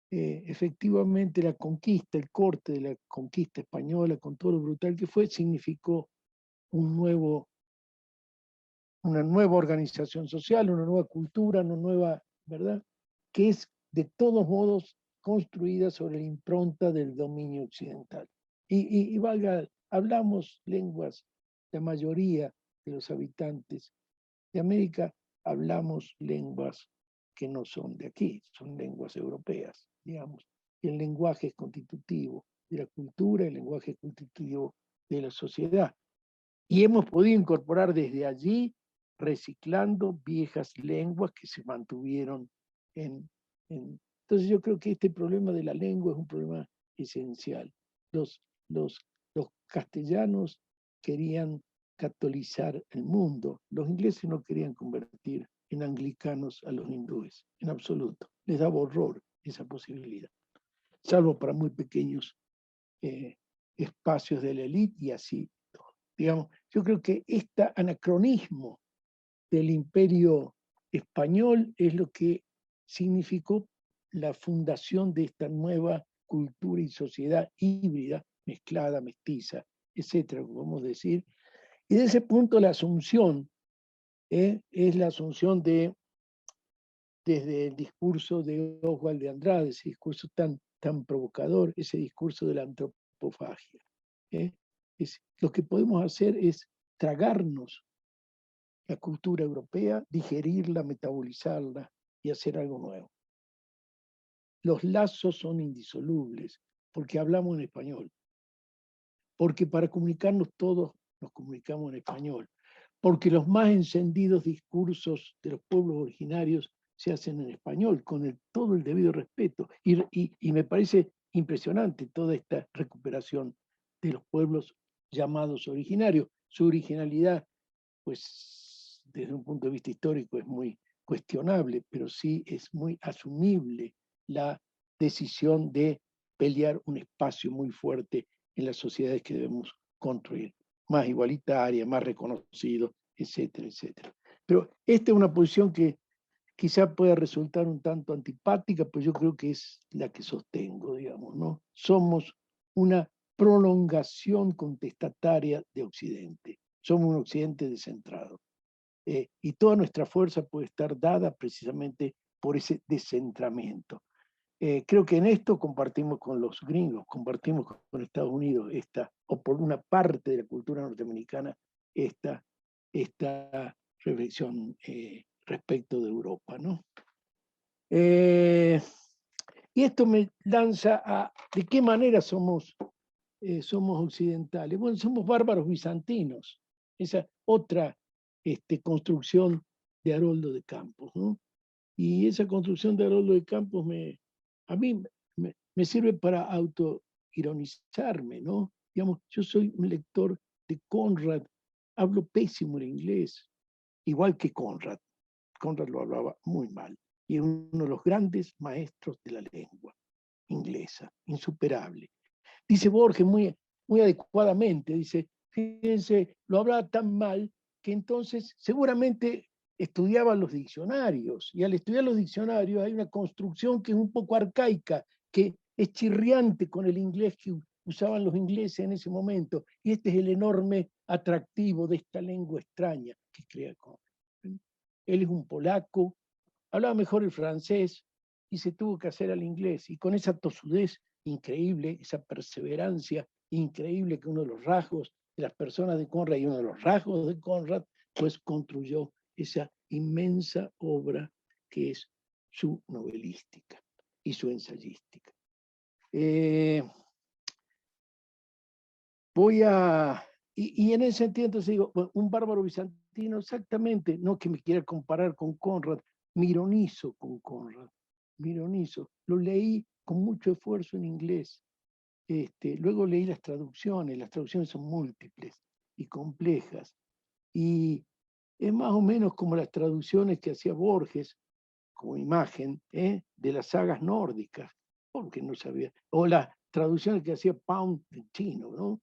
efectivamente la conquista, el corte de la conquista española, con todo lo brutal que fue, significó una nueva organización social, una nueva cultura, una nueva, ¿verdad? Que es de todos modos construida sobre la impronta del dominio occidental. Y valga, hablamos lenguas, la mayoría de los habitantes de América hablamos lenguas que no son de aquí, son lenguas europeas, digamos. Y el lenguaje es constitutivo de la cultura, el lenguaje es constitutivo de la sociedad. Y hemos podido incorporar desde allí, reciclando viejas lenguas que se mantuvieron Entonces yo creo que este problema de la lengua es un problema esencial. Los castellanos querían catolizar el mundo. Los ingleses no querían convertir en anglicanos a los hindúes, en absoluto. Les daba horror esa posibilidad, salvo para muy pequeños espacios de la élite y así. Digamos, yo creo que este anacronismo del imperio español es lo que significó la fundación de esta nueva cultura y sociedad híbrida, mezclada, mestiza, etcétera, podemos decir. Y de ese punto la asunción es la asunción desde el discurso de Oswald de Andrade, ese discurso tan provocador, ese discurso de la antropofagia. Lo que podemos hacer es tragarnos la cultura europea, digerirla, metabolizarla y hacer algo nuevo. Los lazos son indisolubles porque hablamos en español, porque para comunicarnos todos nos comunicamos en español, porque los más encendidos discursos de los pueblos originarios se hacen en español, con todo el debido respeto. Y me parece impresionante toda esta recuperación de los pueblos llamados originarios. Su originalidad, pues desde un punto de vista histórico es muy cuestionable, pero sí es muy asumible la decisión de pelear un espacio muy fuerte en las sociedades que debemos construir, más igualitaria, más reconocido, etcétera, etcétera. Pero esta es una posición que quizá pueda resultar un tanto antipática, pero yo creo que es la que sostengo, digamos, ¿no? Somos una prolongación contestataria de Occidente. Somos un Occidente descentrado. Y toda nuestra fuerza puede estar dada precisamente por ese descentramiento. Creo que en esto compartimos con los gringos, compartimos con Estados Unidos, o por una parte de la cultura norteamericana, esta reflexión respecto de Europa, ¿no? Y esto me lanza a de qué manera somos occidentales. Bueno, somos bárbaros bizantinos, esa otra construcción de Haroldo de Campos, ¿no? Y esa construcción de Haroldo de Campos a mí me sirve para autoironizarme, ¿no? Digamos, yo soy un lector de Conrad, hablo pésimo el inglés, igual que Conrad. Conrad lo hablaba muy mal, y es uno de los grandes maestros de la lengua inglesa, insuperable. Dice Borges muy adecuadamente, dice, fíjense, lo hablaba tan mal que entonces seguramente estudiaba los diccionarios, y al estudiar los diccionarios hay una construcción que es un poco arcaica, que es chirriante con el inglés que usaban los ingleses en ese momento, y este es el enorme atractivo de esta lengua extraña que crea Conrad. Él es un polaco, hablaba mejor el francés y se tuvo que hacer al inglés, y con esa tosudez increíble, esa perseverancia increíble que uno de los rasgos de las personas de Conrad y uno de los rasgos de Conrad, pues construyó esa inmensa obra que es su novelística y su ensayística. Y en ese sentido, entonces digo, bueno, un bárbaro bizantino, exactamente, no que me quiera comparar con Conrad, me ironizo con Conrad, lo leí con mucho esfuerzo en inglés, luego leí las traducciones son múltiples y complejas, y es más o menos como las traducciones que hacía Borges, como imagen, de las sagas nórdicas, porque no sabía, o las traducciones que hacía Pound del chino, ¿no?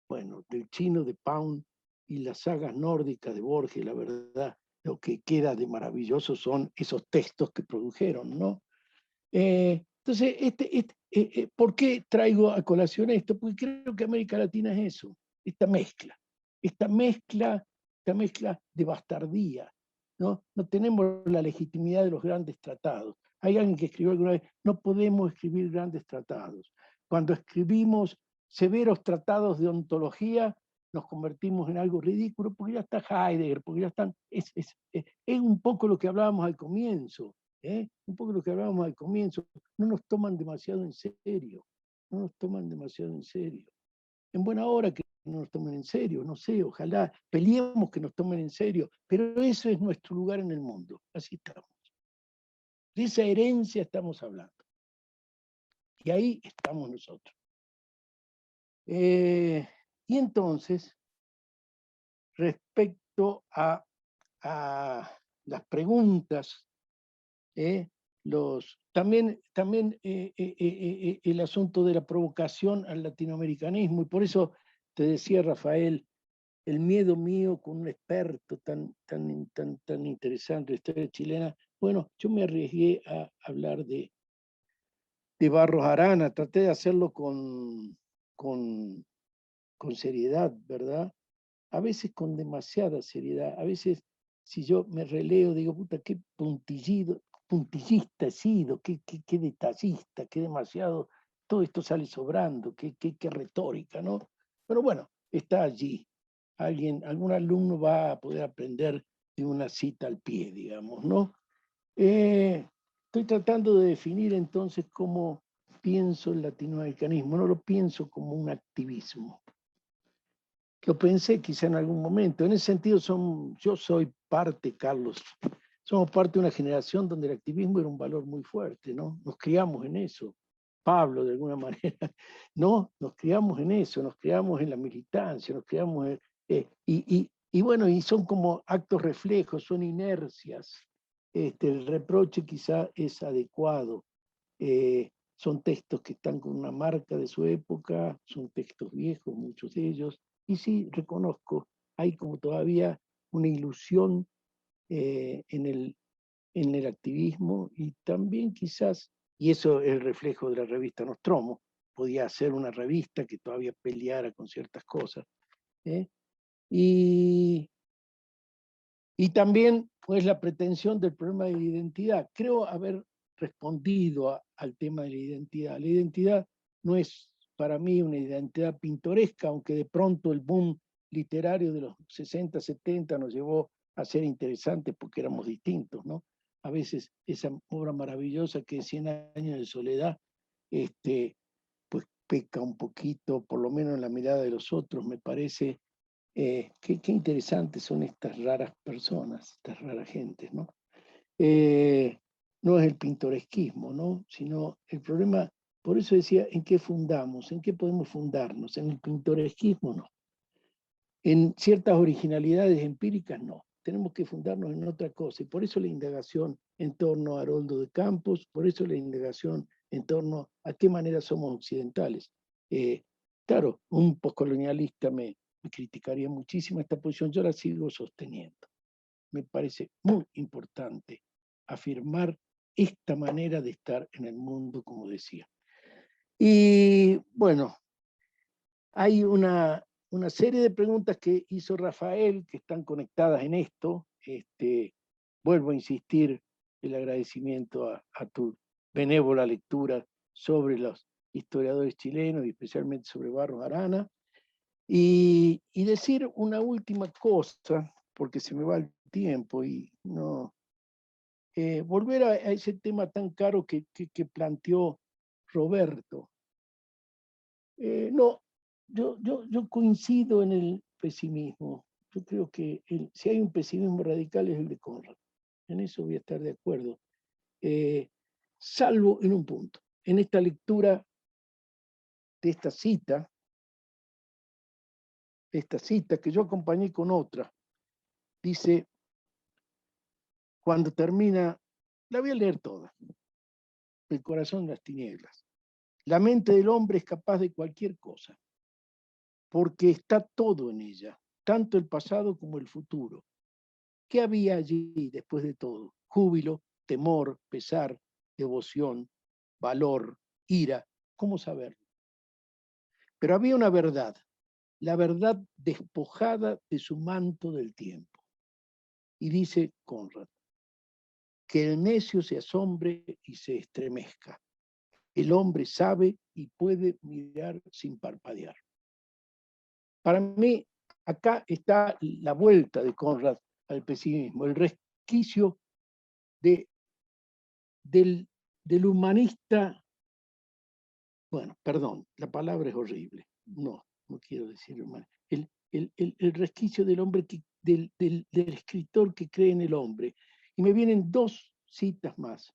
Bueno, del chino de Pound y las sagas nórdicas de Borges, la verdad, lo que queda de maravilloso son esos textos que produjeron, ¿no? Entonces, ¿por qué traigo a colación esto? Porque creo que América Latina es eso, esta mezcla de bastardía, ¿no? No tenemos la legitimidad de los grandes tratados. Hay alguien que escribió alguna vez, no podemos escribir grandes tratados. Cuando escribimos severos tratados de ontología, nos convertimos en algo ridículo, porque ya está Heidegger, porque ya están... Es un poco lo que hablábamos al comienzo, un poco lo que hablábamos al comienzo. No nos toman demasiado en serio, no nos toman demasiado en serio. En buena hora que no nos tomen en serio, no sé, ojalá peleemos que nos tomen en serio, pero eso es nuestro lugar en el mundo, así estamos. De esa herencia estamos hablando. Y ahí estamos nosotros. Y entonces, respecto a las preguntas, también el asunto de la provocación al latinoamericanismo, y por eso te decía, Rafael, el miedo mío con un experto tan interesante de historia chilena. Bueno, yo me arriesgué a hablar de Barros Arana, traté de hacerlo con seriedad, ¿verdad? A veces con demasiada seriedad, a veces si yo me releo digo, puta, qué puntillista he sido, qué detallista, qué demasiado, todo esto sale sobrando, qué retórica, ¿no? Pero bueno, está allí. Algún alumno va a poder aprender de una cita al pie, digamos, ¿no? Estoy tratando de definir entonces cómo pienso el latinoamericanismo, no lo pienso como un activismo. Lo pensé quizá en algún momento. En ese sentido, yo soy parte, Carlos, somos parte de una generación donde el activismo era un valor muy fuerte, ¿no? Nos criamos en eso. Pablo, de alguna manera, ¿no? Nos criamos en eso, nos criamos en la militancia, nos criamos en... y bueno, y son como actos reflejos, son inercias. El reproche quizá es adecuado. Son textos que están con una marca de su época, son textos viejos, muchos de ellos, y sí, reconozco, hay como todavía una ilusión en el activismo, y también quizás, y eso es el reflejo de la revista Nostromo, podía ser una revista que todavía peleara con ciertas cosas. Y también pues la pretensión del problema de la identidad. Creo haber respondido al tema de la identidad. La identidad no es para mí una identidad pintoresca, aunque de pronto el boom literario de los 60, 70 nos llevó a ser interesantes porque éramos distintos, ¿no? A veces esa obra maravillosa que es 100 años de soledad, pues peca un poquito, por lo menos en la mirada de los otros, me parece. Qué interesantes son estas raras personas, estas raras gentes, ¿no? No es el pintoresquismo, ¿no? Sino el problema, por eso decía, ¿en qué fundamos? ¿En qué podemos fundarnos? En el pintoresquismo, no. En ciertas originalidades empíricas, no. Tenemos que fundarnos en otra cosa. Y por eso la indagación en torno a Haroldo de Campos, por eso la indagación en torno a qué manera somos occidentales. Claro, un postcolonialista me criticaría muchísimo esta posición, yo la sigo sosteniendo. Me parece muy importante afirmar esta manera de estar en el mundo, como decía. Y bueno, hay una serie de preguntas que hizo Rafael que están conectadas en esto. Vuelvo a insistir el agradecimiento a tu benévola lectura sobre los historiadores chilenos y especialmente sobre Barros Arana. Y decir una última cosa, porque se me va el tiempo y no... volver a ese tema tan caro que planteó Roberto. No, yo coincido en el pesimismo. Yo creo que si hay un pesimismo radical es el de Conrad. En eso voy a estar de acuerdo. Salvo en un punto. En esta lectura de esta cita que yo acompañé con otra, dice, cuando termina, la voy a leer toda, El corazón de las tinieblas. La mente del hombre es capaz de cualquier cosa, porque está todo en ella, tanto el pasado como el futuro. ¿Qué había allí después de todo? Júbilo, temor, pesar, devoción, valor, ira, ¿cómo saberlo? Pero había una verdad, la verdad despojada de su manto del tiempo. Y dice Conrad, que el necio se asombre y se estremezca. El hombre sabe y puede mirar sin parpadear. Para mí, acá está la vuelta de Conrad al pesimismo, el resquicio del humanista. Bueno, perdón, la palabra es horrible. No quiero decir humanista. El resquicio del hombre, del escritor que cree en el hombre. Y me vienen dos citas más,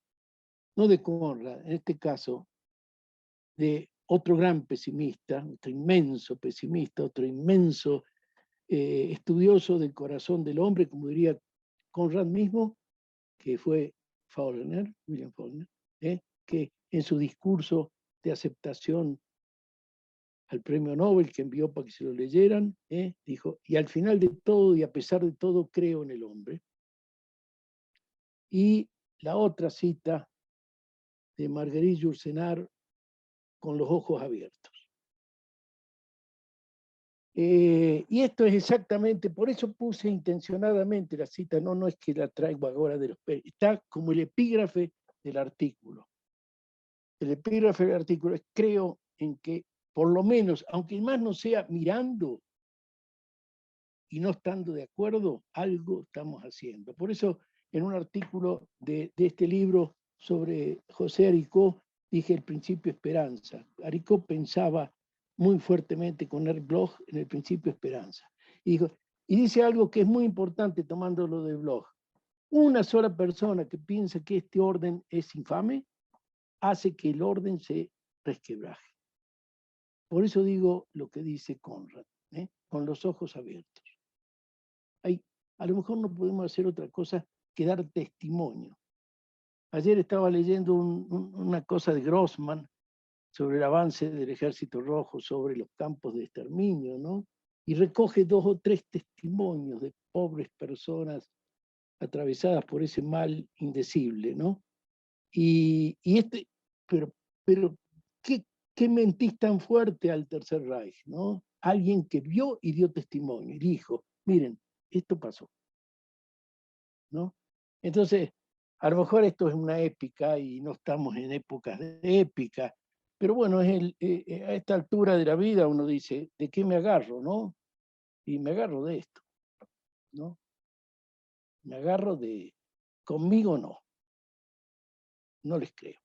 no de Conrad, en este caso, de otro gran pesimista, otro inmenso pesimista, otro inmenso estudioso del corazón del hombre, como diría Conrad mismo, que fue Faulkner, William Faulkner, que en su discurso de aceptación al premio Nobel que envió para que se lo leyeran, dijo, y al final de todo y a pesar de todo creo en el hombre. Y la otra cita de Marguerite Yourcenar, con los ojos abiertos. Y esto es exactamente, por eso puse intencionadamente la cita, no es que la traigo ahora de los periódicos, está como el epígrafe del artículo. El epígrafe del artículo es: creo en que, por lo menos, aunque más no sea mirando y no estando de acuerdo, algo estamos haciendo. Por eso, en un artículo de este libro sobre José Aricó, dije el principio esperanza. Aricó pensaba muy fuertemente con Ernst Bloch en el principio esperanza. Y dice algo que es muy importante tomándolo de Bloch. Una sola persona que piensa que este orden es infame, hace que el orden se resquebraje. Por eso digo lo que dice Conrad, con los ojos abiertos. A lo mejor no podemos hacer otra cosa que dar testimonio. Ayer estaba leyendo una cosa de Grossman sobre el avance del Ejército Rojo sobre los campos de exterminio, ¿no? Y recoge 2 o 3 testimonios de pobres personas atravesadas por ese mal indecible, ¿no? Pero ¿qué mentís tan fuerte al Tercer Reich, ¿no? Alguien que vio y dio testimonio y dijo, miren, esto pasó, ¿no? Entonces, a lo mejor esto es una épica y no estamos en épocas de épica, pero bueno, a esta altura de la vida uno dice, ¿de qué me agarro, no? Y me agarro de esto, ¿no? Me agarro de, conmigo no les creo.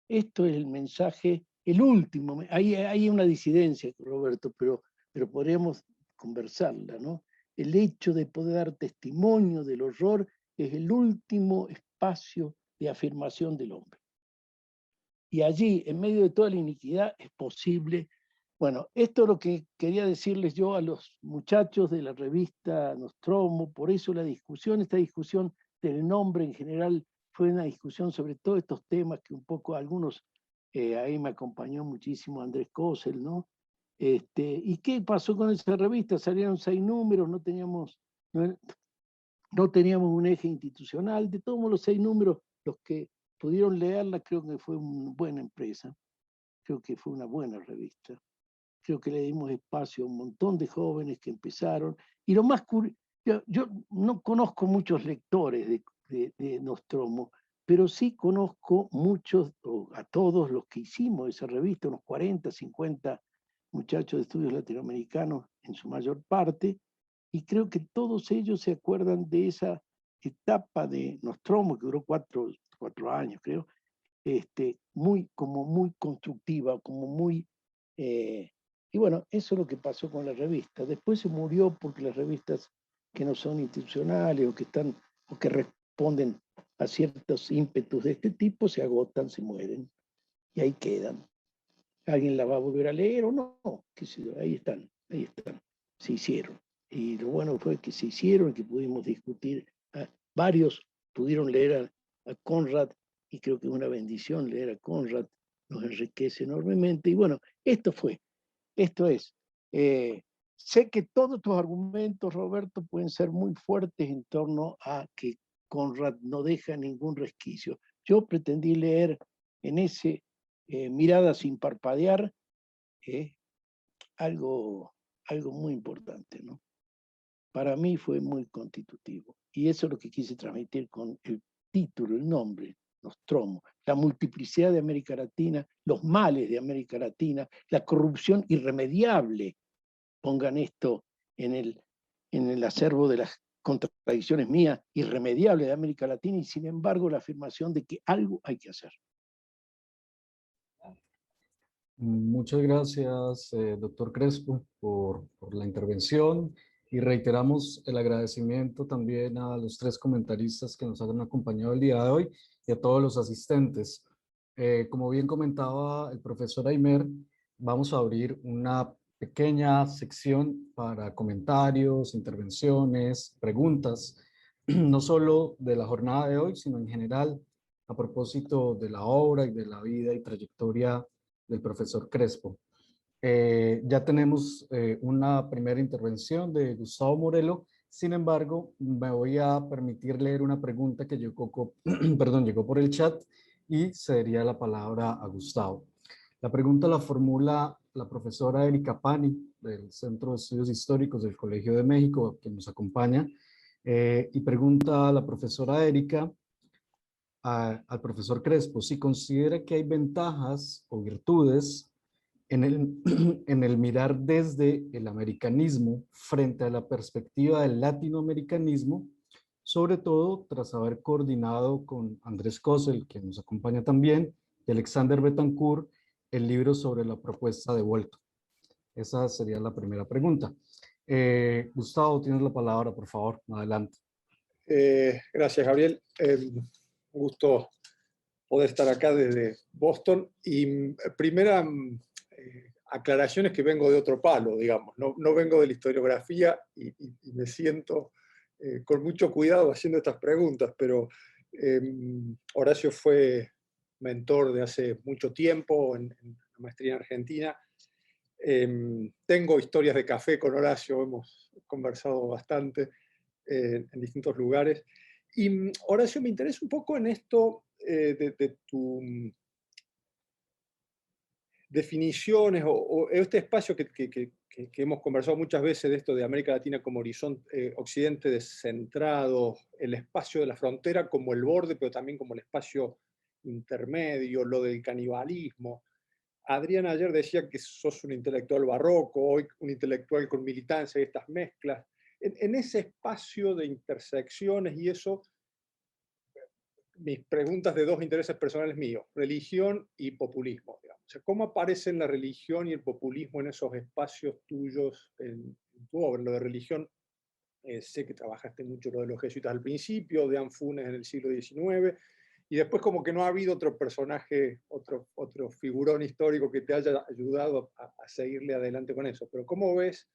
Esto es el mensaje, el último, hay una disidencia, Roberto, pero podríamos conversarla, ¿no? El hecho de poder dar testimonio del horror es el último espacio de afirmación del hombre. Y allí, en medio de toda la iniquidad, es posible. Bueno, esto es lo que quería decirles yo a los muchachos de la revista Nostromo, por eso esta discusión del nombre en general fue una discusión sobre todos estos temas que un poco algunos, ahí me acompañó muchísimo Andrés Kossel, ¿no? ¿Y qué pasó con esa revista? Salieron 6 números, no teníamos un eje institucional, de todos los 6 números, los que pudieron leerla, creo que fue una buena empresa, creo que fue una buena revista, creo que le dimos espacio a un montón de jóvenes que empezaron, y lo más curioso, yo no conozco muchos lectores de Nostromo, pero sí conozco muchos, a todos los que hicimos esa revista, unos 40, 50 muchachos de estudios latinoamericanos en su mayor parte, y creo que todos ellos se acuerdan de esa etapa de Nostromo, que duró 4 años, creo, muy constructiva, como muy... y bueno, eso es lo que pasó con la revista. Después se murió porque las revistas que no son institucionales o que responden a ciertos ímpetus de este tipo se agotan, se mueren y ahí quedan. ¿Alguien la va a volver a leer o no? ¿Qué sé yo? Ahí están, se hicieron. Y lo bueno fue que se hicieron, que pudimos discutir. Varios pudieron leer a Conrad, y creo que es una bendición leer a Conrad, nos enriquece enormemente. Y bueno, esto es. Sé que todos tus argumentos, Roberto, pueden ser muy fuertes en torno a que Conrad no deja ningún resquicio. Yo pretendí leer en ese Mirada sin parpadear algo muy importante, ¿no? Para mí fue muy constitutivo. Y eso es lo que quise transmitir con el título, el nombre, Nostromo. La multiplicidad de América Latina, los males de América Latina, la corrupción irremediable. Pongan esto en el acervo de las contradicciones mías, irremediables de América Latina, y sin embargo la afirmación de que algo hay que hacer. Muchas gracias, doctor Crespo, por la intervención, y reiteramos el agradecimiento también a los 3 comentaristas que nos han acompañado el día de hoy y a todos los asistentes. Como bien comentaba el profesor Aymer, vamos a abrir una pequeña sección para comentarios, intervenciones, preguntas, no solo de la jornada de hoy, sino en general a propósito de la obra y de la vida y trayectoria del profesor Crespo. Ya tenemos una primera intervención de Gustavo Morelo. Sin embargo, me voy a permitir leer una pregunta que llegó, llegó por el chat y cedería la palabra a Gustavo. La pregunta la formula la profesora Erika Pani del Centro de Estudios Históricos del Colegio de México, que nos acompaña, y pregunta a la profesora Erika, al profesor Crespo, si considera que hay ventajas o virtudes en en el mirar desde el americanismo frente a la perspectiva del latinoamericanismo, sobre todo tras haber coordinado con Andrés Kossel, que nos acompaña también, y Alexander Betancourt, el libro sobre la propuesta de Bolton. Esa sería la primera pregunta. Gustavo, tienes la palabra, por favor, adelante. Gracias, Gabriel. Un gusto poder estar acá desde Boston. Y primera aclaración es que vengo de otro palo, digamos. No vengo de la historiografía y me siento con mucho cuidado haciendo estas preguntas, pero Horacio fue mentor de hace mucho tiempo en la maestría en Argentina. Tengo historias de café con Horacio, hemos conversado bastante en distintos lugares. Y Horacio, me interesa un poco en esto de tu definiciones o este espacio que hemos conversado muchas veces de esto de América Latina como horizonte, occidente descentrado, el espacio de la frontera como el borde, pero también como el espacio intermedio, lo del canibalismo. Adrián ayer decía que sos un intelectual barroco, hoy un intelectual con militancia y estas mezclas. En ese espacio de intersecciones y eso, mis preguntas de 2 intereses personales míos, religión y populismo. Digamos. O sea, ¿cómo aparecen la religión y el populismo en esos espacios tuyos en tu obra? Lo de religión, sé que trabajaste mucho lo de los jesuitas al principio, de Anfunes en el siglo XIX, y después como que no ha habido otro personaje, otro figurón histórico que te haya ayudado a seguirle adelante con eso. Pero ¿cómo ves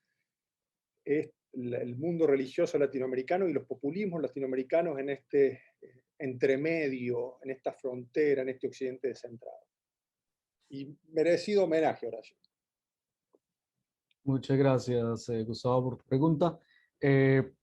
el mundo religioso latinoamericano y los populismos latinoamericanos en este entremedio, en esta frontera, en este occidente descentrado? Y merecido homenaje, Horacio. Muchas gracias, Gustavo, por tu pregunta.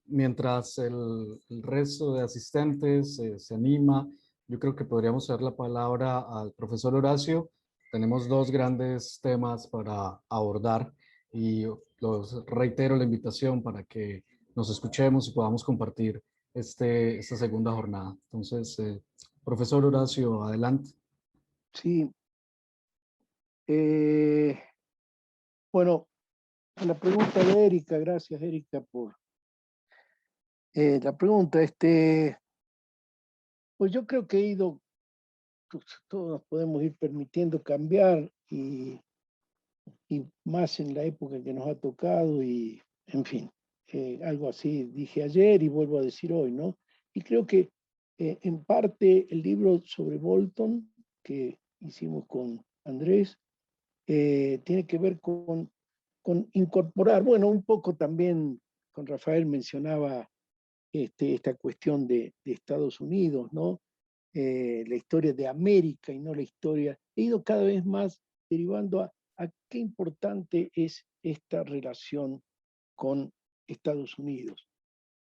Mientras el resto de asistentes se anima, yo creo que podríamos dar la palabra al profesor Horacio. Tenemos 2 grandes temas para abordar y los reitero la invitación para que nos escuchemos y podamos compartir esta segunda jornada. Entonces, profesor Horacio, adelante. Sí. Bueno, a la pregunta de Erika, gracias Erika por la pregunta. Pues yo creo que he ido, pues, todos nos podemos ir permitiendo cambiar y más en la época que nos ha tocado y, en fin, algo así dije ayer y vuelvo a decir hoy, ¿no? Y creo que en parte el libro sobre Bolton que hicimos con Andrés tiene que ver con incorporar, bueno, un poco también con Rafael mencionaba esta cuestión de Estados Unidos, ¿no? La historia de América y no la historia. He ido cada vez más derivando a qué importante es esta relación con Estados Unidos.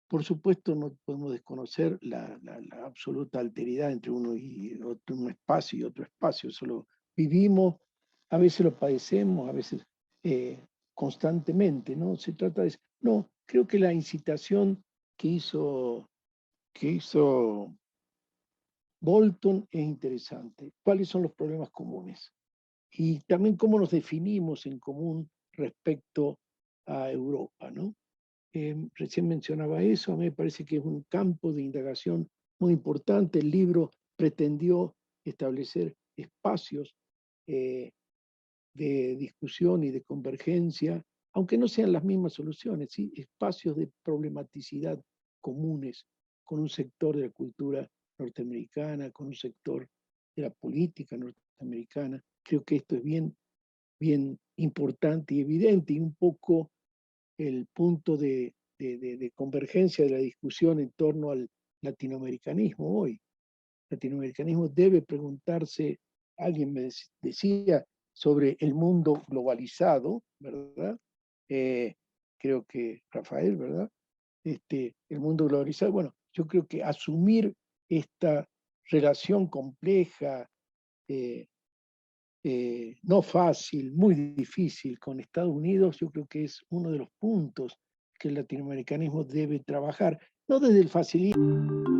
Por supuesto, no podemos desconocer la absoluta alteridad entre uno y otro, un espacio y otro espacio. Eso lo vivimos, a veces lo padecemos, a veces constantemente, ¿no? Se trata de... No, creo que la incitación que hizo que hizo Bolton es interesante. ¿Cuáles son los problemas comunes? Y también cómo nos definimos en común respecto a Europa, ¿no? Recién mencionaba eso, a mí me parece que es un campo de indagación muy importante. El libro pretendió establecer espacios de discusión y de convergencia, aunque no sean las mismas soluciones, ¿sí? Espacios de problematicidad comunes con un sector de la cultura norteamericana, con un sector de la política norteamericana. Creo que esto es bien importante y evidente, y un poco el punto de convergencia de la discusión en torno al latinoamericanismo hoy. El latinoamericanismo debe preguntarse, alguien me decía, sobre el mundo globalizado, ¿verdad? Creo que Rafael, ¿verdad? El mundo globalizado, bueno, yo creo que asumir esta relación compleja, no fácil, muy difícil con Estados Unidos, yo creo que es uno de los puntos que el latinoamericanismo debe trabajar, no desde el facilismo.